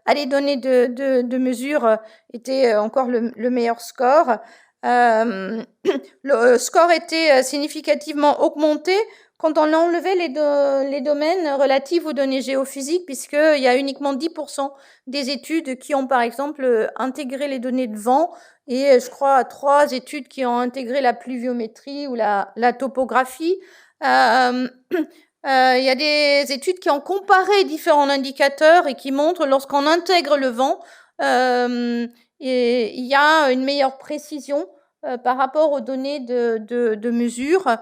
à les données de mesure, était encore le meilleur score. Le score était significativement augmenté quand on enlevait les domaines relatifs aux données géophysiques, puisqu'il y a uniquement 10% des études qui ont, par exemple, intégré les données de vent, et je crois 3 études qui ont intégré la pluviométrie ou la topographie. Il y a des études qui ont comparé différents indicateurs et qui montrent lorsqu'on intègre le vent, et il y a une meilleure précision par rapport aux données de mesure.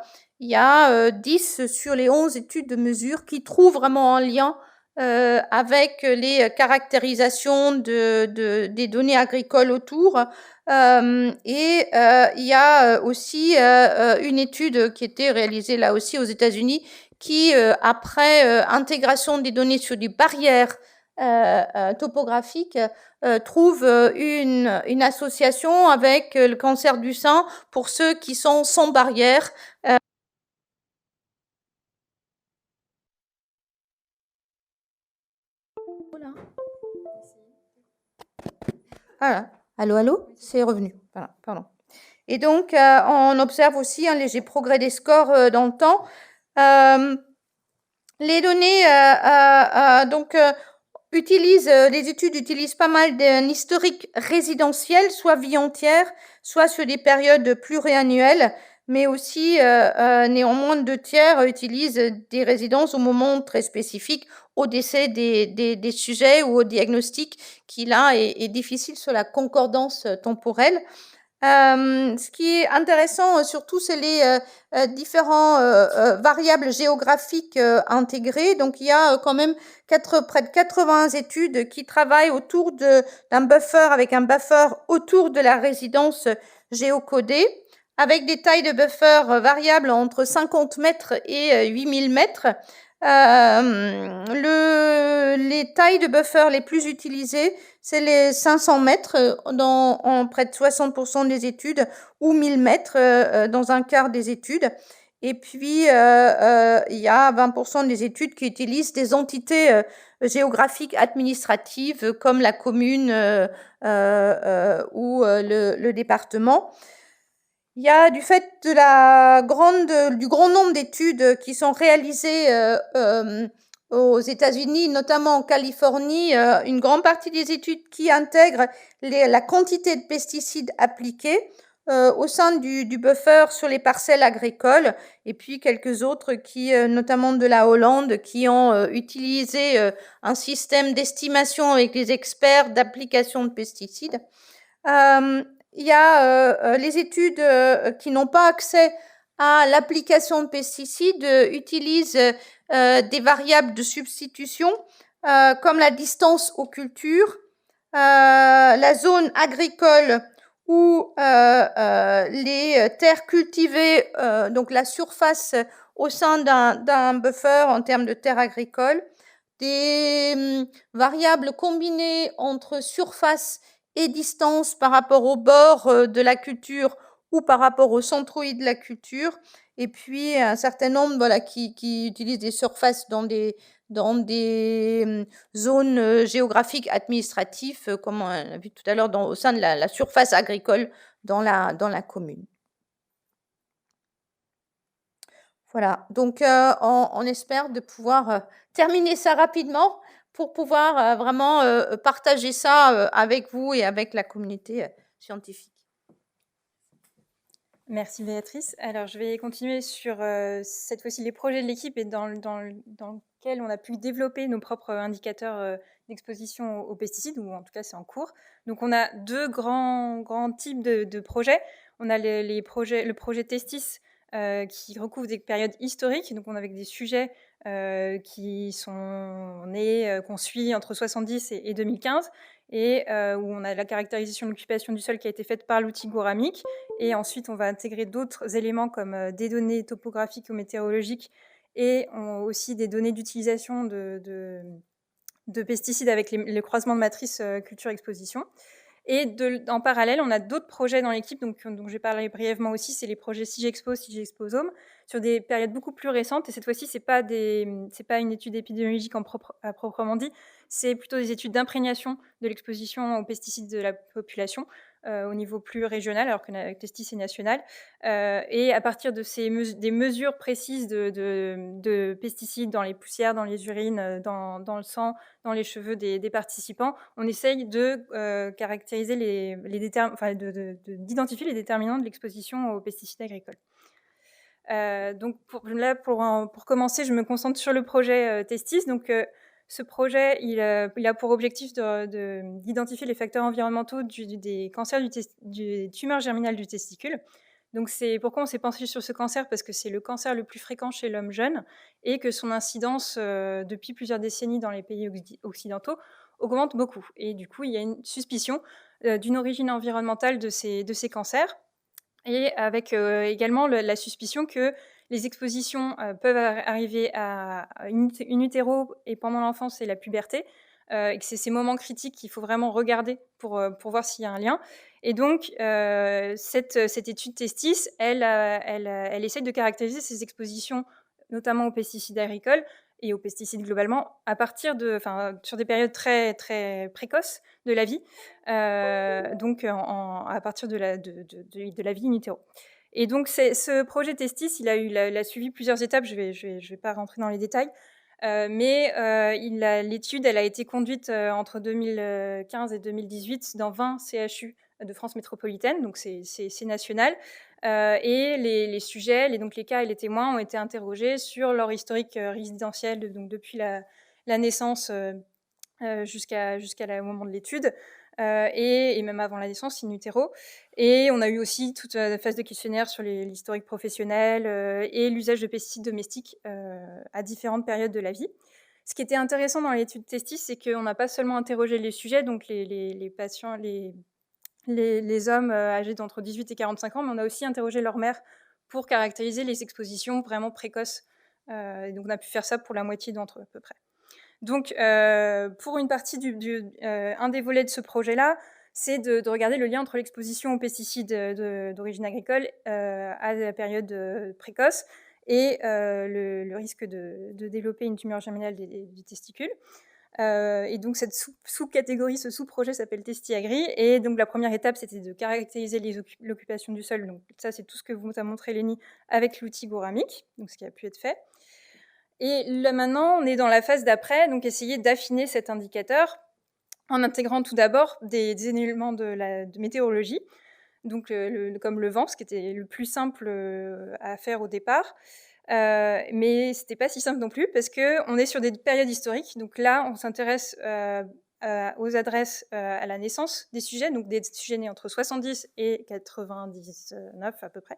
Il y a 10 sur les 11 études de mesure qui trouvent vraiment un lien avec les caractérisations des données agricoles autour. Il y a aussi une étude qui était réalisée là aussi aux États-Unis qui, après intégration des données sur des barrières topographiques, trouve une association avec le cancer du sein pour ceux qui sont sans barrière. Voilà. Allô, allô, c'est revenu. Voilà, pardon. Et donc, on observe aussi un léger progrès des scores dans le temps. Les données, les études utilisent pas mal d'un historique résidentiel, soit vie entière, soit sur des périodes pluriannuelles, mais aussi, néanmoins, 2 tiers utilisent des résidences au moment très spécifique, au décès des sujets ou au diagnostic, qui là est difficile sur la concordance temporelle. Ce qui est intéressant surtout, c'est les différents variables géographiques intégrées. Donc, il y a quand même près de 80 études qui travaillent autour d'un buffer, avec un buffer autour de la résidence géocodée, avec des tailles de buffer variables entre 50 mètres et 8000 mètres. Les tailles de buffer les plus utilisées, c'est les 500 mètres en près de 60% des études, ou 1000 mètres dans un quart des études. Et puis, il y a 20% des études qui utilisent des entités géographiques administratives comme la commune ou le département. Il y a, du fait de du grand nombre d'études qui sont réalisées aux États-Unis, notamment en Californie, une grande partie des études qui intègrent la quantité de pesticides appliqués au sein du buffer sur les parcelles agricoles, et puis quelques autres qui, notamment de la Hollande, qui ont utilisé un système d'estimation avec les experts d'application de pesticides. Il y a les études qui n'ont pas accès à l'application de pesticides utilisent des variables de substitution comme la distance aux cultures, la zone agricole ou les terres cultivées, donc la surface au sein d'un buffer en termes de terres agricoles, des variables combinées entre surface et distance par rapport au bord de la culture ou par rapport au centroïde de la culture, et puis un certain nombre qui utilisent des surfaces dans des zones géographiques administratives, comme on a vu tout à l'heure au sein de la surface agricole dans la commune. Voilà, donc on espère de pouvoir terminer ça rapidement pour pouvoir vraiment partager ça avec vous et avec la communauté scientifique. Merci Béatrice. Alors je vais continuer sur cette fois-ci les projets de l'équipe et dans lequel on a pu développer nos propres indicateurs d'exposition aux pesticides, ou en tout cas c'est en cours. Donc on a deux grands types de projets. On a le projet Testis qui recouvre des périodes historiques, donc on a avec des sujets qui sont nés, qu'on suit entre 70 et 2015, et où on a la caractérisation de l'occupation du sol qui a été faite par l'outil Goramic, et ensuite on va intégrer d'autres éléments comme des données topographiques ou météorologiques, et aussi des données d'utilisation de pesticides avec le croisement de matrices culture-exposition. Et en parallèle, on a d'autres projets dans l'équipe, donc je vais parler brièvement aussi, c'est les projets SIGEXPOSOME, sur des périodes beaucoup plus récentes, et cette fois-ci, c'est pas une étude épidémiologique à proprement dit, c'est plutôt des études d'imprégnation de l'exposition aux pesticides de la population, au niveau plus régional, alors que Testis est national, et à partir de des mesures précises de pesticides dans les poussières, dans les urines, dans le sang, dans les cheveux des participants, on essaye de caractériser d'identifier les déterminants de l'exposition aux pesticides agricoles. Donc pour commencer, je me concentre sur le projet Testis. Donc ce projet, il a pour objectif d'identifier les facteurs environnementaux des cancers du tumeur germinale du testicule. Donc c'est pourquoi on s'est penché sur ce cancer, parce que c'est le cancer le plus fréquent chez l'homme jeune et que son incidence depuis plusieurs décennies dans les pays occidentaux augmente beaucoup. Et du coup, il y a une suspicion d'une origine environnementale de ces cancers, et avec également la suspicion que les expositions peuvent arriver à in utero et pendant l'enfance et la puberté, et que c'est ces moments critiques qu'il faut vraiment regarder pour voir s'il y a un lien. Et donc, cette étude Testis, elle essaie de caractériser ces expositions, notamment aux pesticides agricoles et aux pesticides globalement, sur des périodes très, très précoces de la vie, donc à partir de la vie in utero. Et donc, ce projet Testis, il a suivi plusieurs étapes, je vais pas rentrer dans les détails, mais l'étude, elle a été conduite entre 2015 et 2018 dans 20 CHU de France métropolitaine, donc c'est national, et les sujets, donc les cas et les témoins ont été interrogés sur leur historique résidentiel, donc depuis la naissance jusqu'à le moment de l'étude, et même avant la naissance, in utero. Et on a eu aussi toute la phase de questionnaire sur l'historique professionnel et l'usage de pesticides domestiques à différentes périodes de la vie. Ce qui était intéressant dans l'étude Testis, c'est qu'on n'a pas seulement interrogé les sujets, donc les patients, les hommes âgés d'entre 18 et 45 ans, mais on a aussi interrogé leur mère pour caractériser les expositions vraiment précoces. Donc on a pu faire ça pour la moitié d'entre eux à peu près. Donc pour une partie un des volets de ce projet-là, c'est de regarder le lien entre l'exposition aux pesticides d'origine agricole à la période précoce et le risque de développer une tumeur germinale du testicule. Et donc cette sous-catégorie, ce sous-projet s'appelle TestiAgri, et donc la première étape, c'était de caractériser l'occupation du sol. Donc ça, c'est tout ce que vous a montré Lénie avec l'outil Goramic, donc ce qui a pu être fait. Et là maintenant, on est dans la phase d'après, donc essayer d'affiner cet indicateur en intégrant tout d'abord des éléments de météorologie, donc comme le vent, ce qui était le plus simple à faire au départ. Mais c'était pas si simple non plus, parce qu'on est sur des périodes historiques. Donc là, on s'intéresse aux adresses à la naissance des sujets, donc des sujets nés entre 70 et 99 à peu près.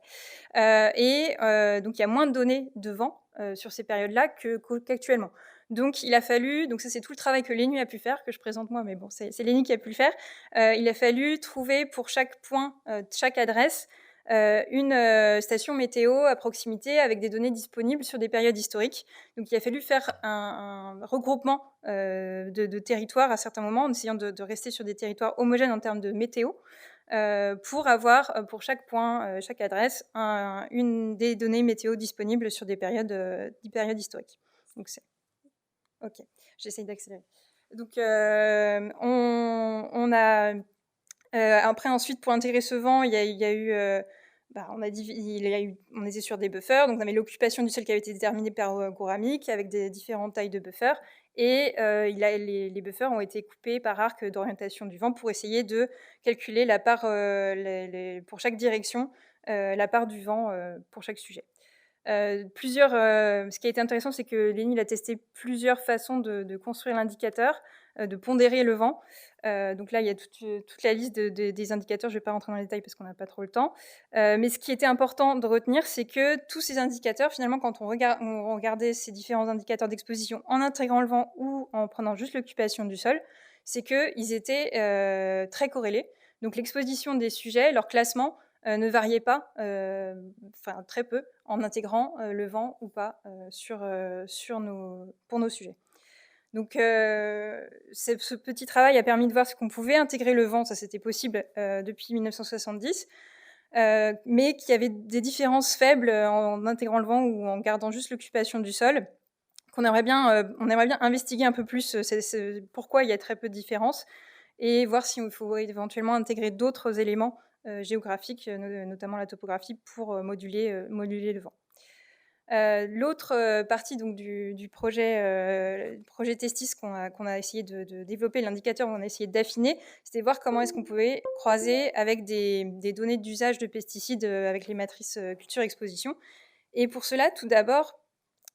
Donc il y a moins de données devant sur ces périodes-là qu'actuellement. Donc il a fallu, donc ça c'est tout le travail que l'ENU a pu faire, que je présente moi, mais bon, c'est l'ENU qui a pu le faire. Il a fallu trouver pour chaque point, chaque adresse, une station météo à proximité avec des données disponibles sur des périodes historiques. Donc il a fallu faire un regroupement de territoires à certains moments, en essayant de rester sur des territoires homogènes en termes de météo, pour avoir pour chaque point, chaque adresse, une des données météo disponibles sur des périodes historiques. Donc c'est ok, j'essaye d'accélérer. Donc on a après ensuite pour intégrer ce vent, il y a eu on était sur des buffers, donc on avait l'occupation du sol qui avait été déterminée par Guramic avec des différentes tailles de buffers, et les buffers ont été coupés par arc d'orientation du vent pour essayer de calculer la part, pour chaque direction, la part du vent pour chaque sujet. Ce qui a été intéressant, c'est que l'ENI a testé plusieurs façons de construire l'indicateur, de pondérer le vent. Donc là, il y a toute la liste des indicateurs. Je ne vais pas rentrer dans les détails parce qu'on n'a pas trop le temps. Mais ce qui était important de retenir, c'est que tous ces indicateurs, finalement, quand on regardait ces différents indicateurs d'exposition en intégrant le vent ou en prenant juste l'occupation du sol, c'est qu'ils étaient très corrélés. Donc l'exposition des sujets, leur classement, ne variait pas, enfin très peu, en intégrant le vent ou pas pour nos sujets. Donc ce petit travail a permis de voir ce qu'on pouvait intégrer le vent, ça c'était possible depuis 1970, mais qu'il y avait des différences faibles en intégrant le vent ou en gardant juste l'occupation du sol, qu'on aimerait bien, on aimerait bien investiguer un peu plus pourquoi il y a très peu de différences, et voir s'il faut éventuellement intégrer d'autres éléments géographiques, notamment la topographie, pour moduler le vent. L'autre partie donc, du projet Testis qu'on a essayé de développer, l'indicateur qu'on a essayé d'affiner, c'était voir comment est-ce qu'on pouvait croiser avec des données d'usage de pesticides avec les matrices culture-exposition. Et pour cela, tout d'abord,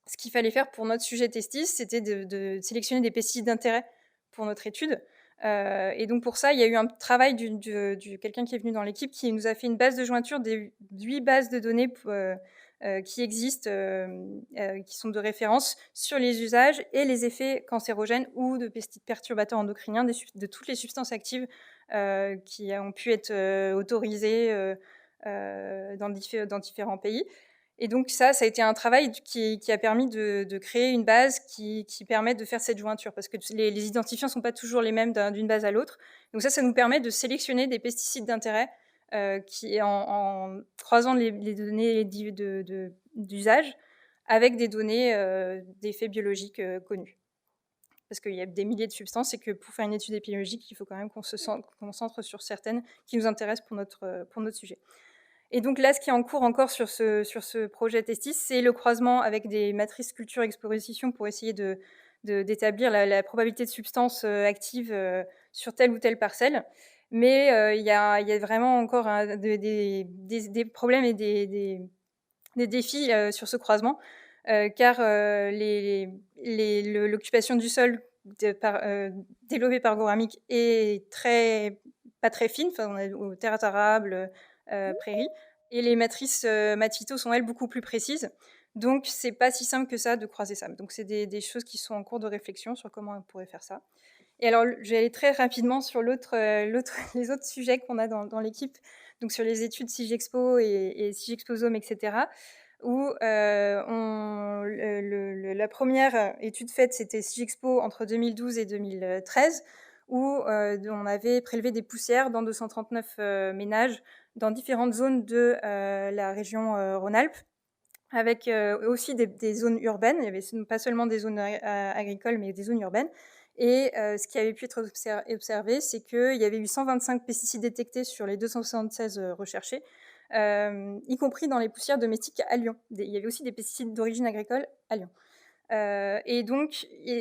ce qu'il fallait faire pour notre sujet Testis, c'était de sélectionner des pesticides d'intérêt pour notre étude. Et donc pour ça, il y a eu un travail quelqu'un qui est venu dans l'équipe qui nous a fait une base de jointure des 8 bases de données qui existent, qui sont de référence sur les usages et les effets cancérogènes ou de pesticides perturbateurs endocriniens de toutes les substances actives qui ont pu être autorisées dans différents pays. Et donc ça a été un travail qui a permis de créer une base qui permet de faire cette jointure, parce que les identifiants ne sont pas toujours les mêmes d'une base à l'autre. Donc ça nous permet de sélectionner des pesticides d'intérêt qui, en croisant les données d'usage avec des données d'effets biologiques connus. Parce qu'il y a des milliers de substances et que pour faire une étude épidémiologique, il faut quand même qu'on se concentre sur certaines qui nous intéressent pour notre sujet. Et donc là, ce qui est en cours encore sur ce projet Testis, c'est le croisement avec des matrices culture-exposition pour essayer d'établir la probabilité de substances actives sur telle ou telle parcelle. Mais il y a vraiment encore des problèmes et des défis sur ce croisement, car l'occupation du sol développée par Guramic est pas très fine, enfin, on a aux terres arables, prairies, et les matrices Matito sont elles beaucoup plus précises, donc c'est pas si simple que ça de croiser ça. Donc c'est des choses qui sont en cours de réflexion sur comment on pourrait faire ça. Et alors je vais aller très rapidement sur les autres sujets qu'on a dans l'équipe, donc sur les études CIGEXPO et CIGEXPOSOME, etc., où la première étude faite, c'était CIGEXPO entre 2012 et 2013, où on avait prélevé des poussières dans 239 ménages dans différentes zones de la région Rhône-Alpes, avec aussi des zones urbaines. Il y avait pas seulement des zones agricoles, mais des zones urbaines. Et ce qui avait pu être observé, c'est qu'il y avait eu 125 pesticides détectés sur les 276 recherchés, y compris dans les poussières domestiques à Lyon. Il y avait aussi des pesticides d'origine agricole à Lyon. Et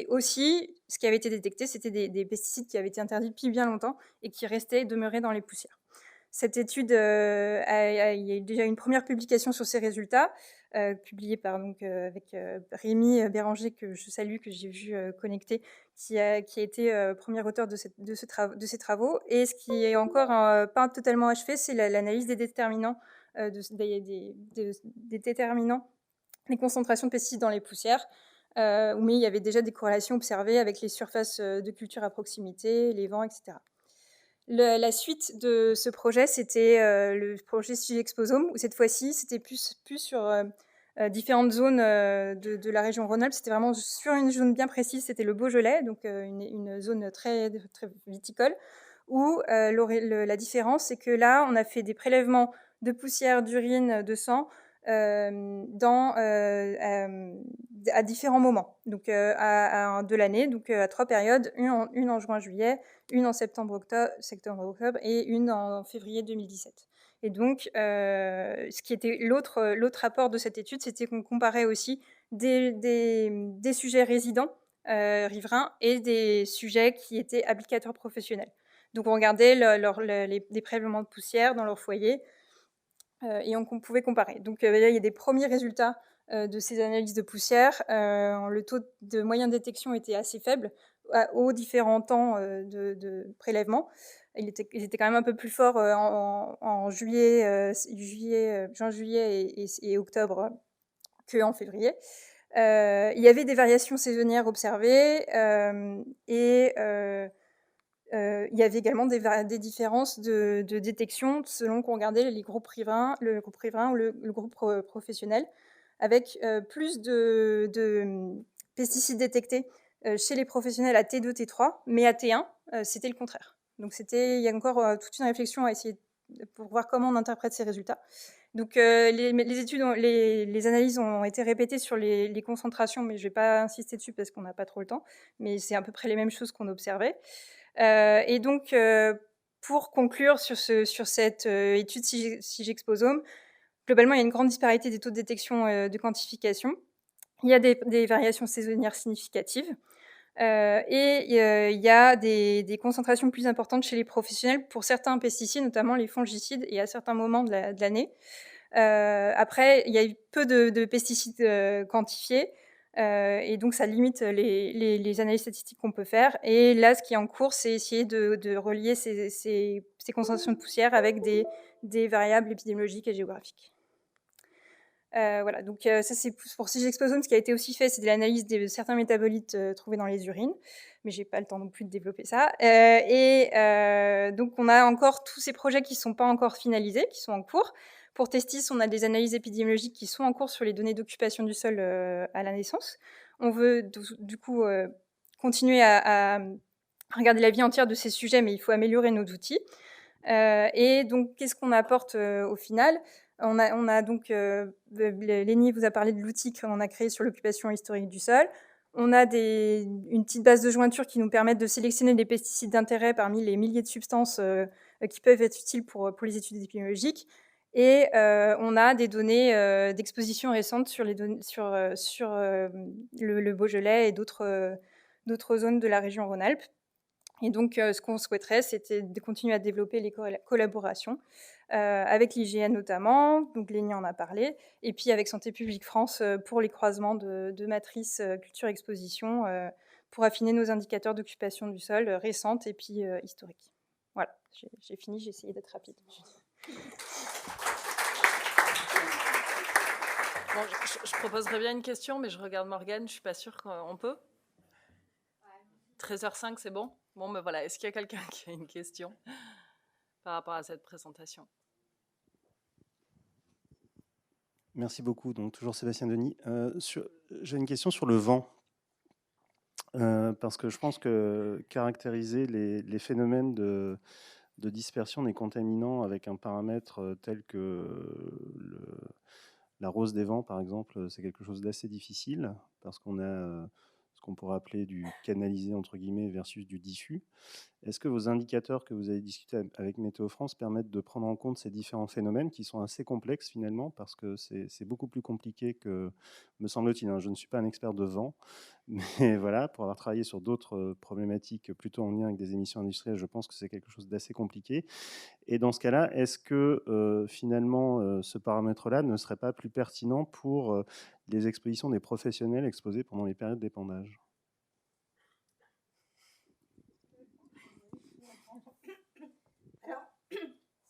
aussi, ce qui avait été détecté, c'était des pesticides qui avaient été interdits depuis bien longtemps et qui demeuraient dans les poussières. Cette étude, il y a eu déjà une première publication sur ces résultats, publiée avec Rémi Béranger, que je salue, que j'ai vu connecter, qui a été premier auteur de ces travaux. Et ce qui est encore pas totalement achevé, c'est l'analyse des déterminants, des déterminants des concentrations de pesticides dans les poussières, mais il y avait déjà des corrélations observées avec les surfaces de culture à proximité, les vents, etc. La suite de ce projet, c'était le projet Sigexposome, où cette fois-ci, c'était plus sur différentes zones de la région Rhône-Alpes. C'était vraiment sur une zone bien précise, c'était le Beaujolais, donc une zone très, très viticole, où la différence, c'est que là, on a fait des prélèvements de poussière, d'urine, de sang, à différents moments de l'année, donc à 3 périodes, une en juin-juillet, une en septembre-octobre et une en février 2017. Et donc, ce qui était l'autre apport de cette étude, c'était qu'on comparait aussi des sujets résidents riverains et des sujets qui étaient applicateurs professionnels. Donc, on regardait les prélèvements de poussière dans leur foyer, et on pouvait comparer. Donc là, il y a des premiers résultats de ces analyses de poussière. Le taux de moyenne détection était assez faible aux différents temps de prélèvement. Ils étaient quand même un peu plus forts en juin, juillet et octobre qu'en février. Il y avait des variations saisonnières observées et il y avait également des différences de détection selon qu'on regardait les groupes riverains, le groupe riverain ou le groupe professionnel, avec plus de pesticides détectés chez les professionnels à T2, T3, mais à T1, c'était le contraire. Donc il y a encore toute une réflexion à essayer pour voir comment on interprète ces résultats. Donc les analyses ont été répétées sur les concentrations, mais je ne vais pas insister dessus parce qu'on n'a pas trop le temps, mais c'est à peu près les mêmes choses qu'on observait. Et donc, pour conclure sur cette étude Sigexposome, globalement, il y a une grande disparité des taux de détection de quantification. Il y a des variations saisonnières significatives. Et il y a des concentrations plus importantes chez les professionnels pour certains pesticides, notamment les fongicides, et à certains moments de l'année. Après, il y a eu peu de pesticides quantifiés. Et donc, ça limite les analyses statistiques qu'on peut faire. Et là, ce qui est en cours, c'est essayer de relier ces concentrations de poussière avec des variables épidémiologiques et géographiques. Voilà, donc ça, c'est pour Sigexposome. Ce qui a été aussi fait, c'est de l'analyse de certains métabolites trouvés dans les urines. Mais je n'ai pas le temps non plus de développer ça. Donc, on a encore tous ces projets qui ne sont pas encore finalisés, qui sont en cours. Pour Testis, on a des analyses épidémiologiques qui sont en cours sur les données d'occupation du sol à la naissance. On veut du coup continuer à regarder la vie entière de ces sujets, mais il faut améliorer nos outils. Et donc, qu'est-ce qu'on apporte au final ? On a donc, Lénie vous a parlé de l'outil qu'on a créé sur l'occupation historique du sol. On a une petite base de jointure qui nous permet de sélectionner des pesticides d'intérêt parmi les milliers de substances qui peuvent être utiles pour les études épidémiologiques. Et on a des données d'exposition récentes sur le Beaujolais et d'autres zones de la région Rhône-Alpes. Et donc, ce qu'on souhaiterait, c'était de continuer à développer les collaborations avec l'IGN notamment, donc Lénie en a parlé, et puis avec Santé publique France pour les croisements de matrices culture-exposition pour affiner nos indicateurs d'occupation du sol récentes et puis historiques. Voilà, j'ai fini, j'ai essayé d'être rapide. Bon, je proposerais bien une question, mais je regarde Morgane, je ne suis pas sûre qu'on peut. 13h05, c'est bon ? Bon, ben voilà, est-ce qu'il y a quelqu'un qui a une question par rapport à cette présentation ? Merci beaucoup. Donc, toujours Sébastien Denis. J'ai une question sur le vent. Parce que je pense que caractériser les phénomènes de dispersion des contaminants avec un paramètre tel que la rose des vents, par exemple, c'est quelque chose d'assez difficile, parce qu'on a ce qu'on pourrait appeler du canalisé, entre guillemets, versus du diffus. Est-ce que vos indicateurs que vous avez discutés avec Météo France permettent de prendre en compte ces différents phénomènes qui sont assez complexes finalement, parce que c'est beaucoup plus compliqué que, me semble-t-il, hein, je ne suis pas un expert de vent, Mais voilà, pour avoir travaillé sur d'autres problématiques plutôt en lien avec des émissions industrielles, je pense que c'est quelque chose d'assez compliqué. Et dans ce cas-là, est-ce que finalement ce paramètre-là ne serait pas plus pertinent pour les expositions des professionnels exposés pendant les périodes d'épandage? Alors,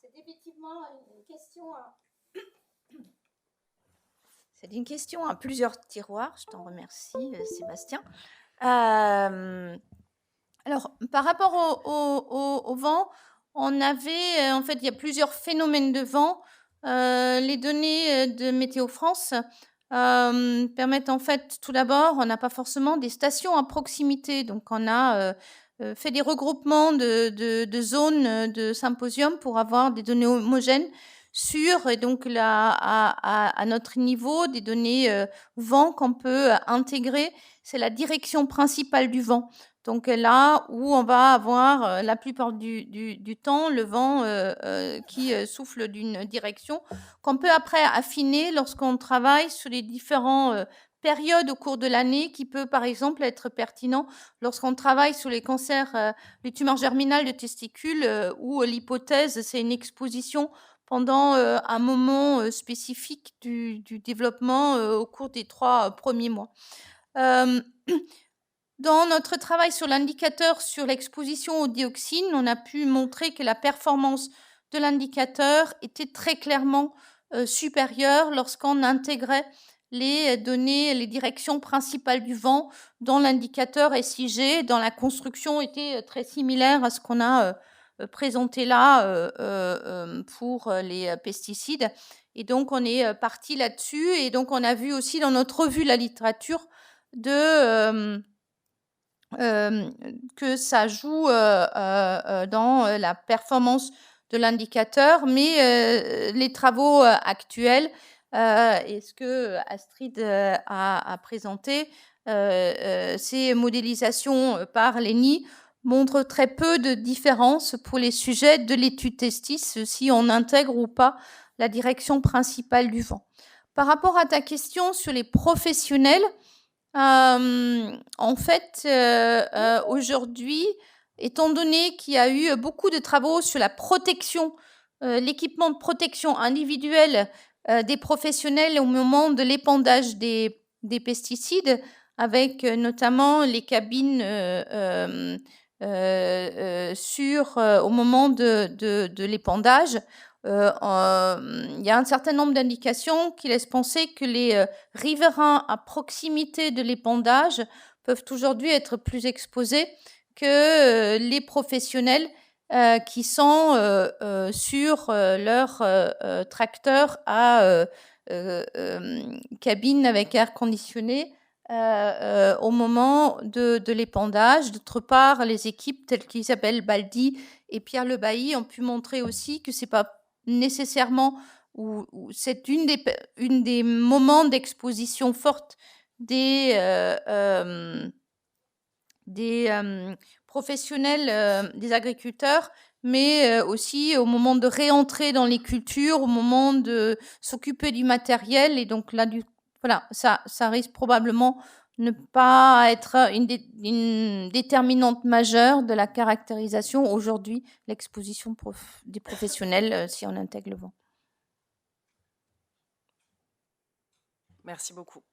c'est effectivement une question C'est une question à plusieurs tiroirs. Je t'en remercie, Sébastien. Alors, par rapport au vent, on avait, en fait, il y a plusieurs phénomènes de vent. Les données de Météo France permettent, en fait, tout d'abord, on n'a pas forcément des stations à proximité. Donc, on a fait des regroupements de zones de symposium pour avoir des données homogènes sur, et donc là, à notre niveau, des données vent qu'on peut intégrer. C'est la direction principale du vent. Donc là où on va avoir la plupart du temps le vent qui souffle d'une direction, qu'on peut après affiner lorsqu'on travaille sur les différentes périodes au cours de l'année, qui peut par exemple être pertinent lorsqu'on travaille sur les cancers, les tumeurs germinales de testicules, où l'hypothèse c'est une exposition pendant un moment spécifique du développement au cours des 3 premiers mois. Dans notre travail sur l'indicateur sur l'exposition aux dioxines, on a pu montrer que la performance de l'indicateur était très clairement supérieure lorsqu'on intégrait les données, les directions principales du vent dans l'indicateur SIG. Dans la construction, était très similaire à ce qu'on a présenté là pour les pesticides. Et donc, on est parti là-dessus. Et donc, on a vu aussi dans notre revue la littérature que ça joue dans la performance de l'indicateur, mais les travaux actuels et ce que Astrid a présenté, ces modélisations par l'ENI montrent très peu de différence pour les sujets de l'étude Testis, si on intègre ou pas la direction principale du vent. Par rapport à ta question sur les professionnels, en fait, aujourd'hui, étant donné qu'il y a eu beaucoup de travaux sur la protection, l'équipement de protection individuelle des professionnels au moment de l'épandage des pesticides, avec notamment les cabines au moment de l'épandage, il y a un certain nombre d'indications qui laissent penser que les riverains à proximité de l'épandage peuvent aujourd'hui être plus exposés que les professionnels qui sont sur leur tracteur à cabine avec air conditionné au moment de l'épandage. D'autre part, les équipes telles qu'Isabelle Baldi et Pierre Lebailly ont pu montrer aussi que c'est pas nécessairement ou c'est une des moments d'exposition forte des professionnels, des agriculteurs, mais aussi au moment de réentrer dans les cultures, au moment de s'occuper du matériel. Et donc là, voilà, ça risque probablement ne pas être une déterminante majeure de la caractérisation aujourd'hui, l'exposition des professionnels, si on intègre le vent. Merci beaucoup.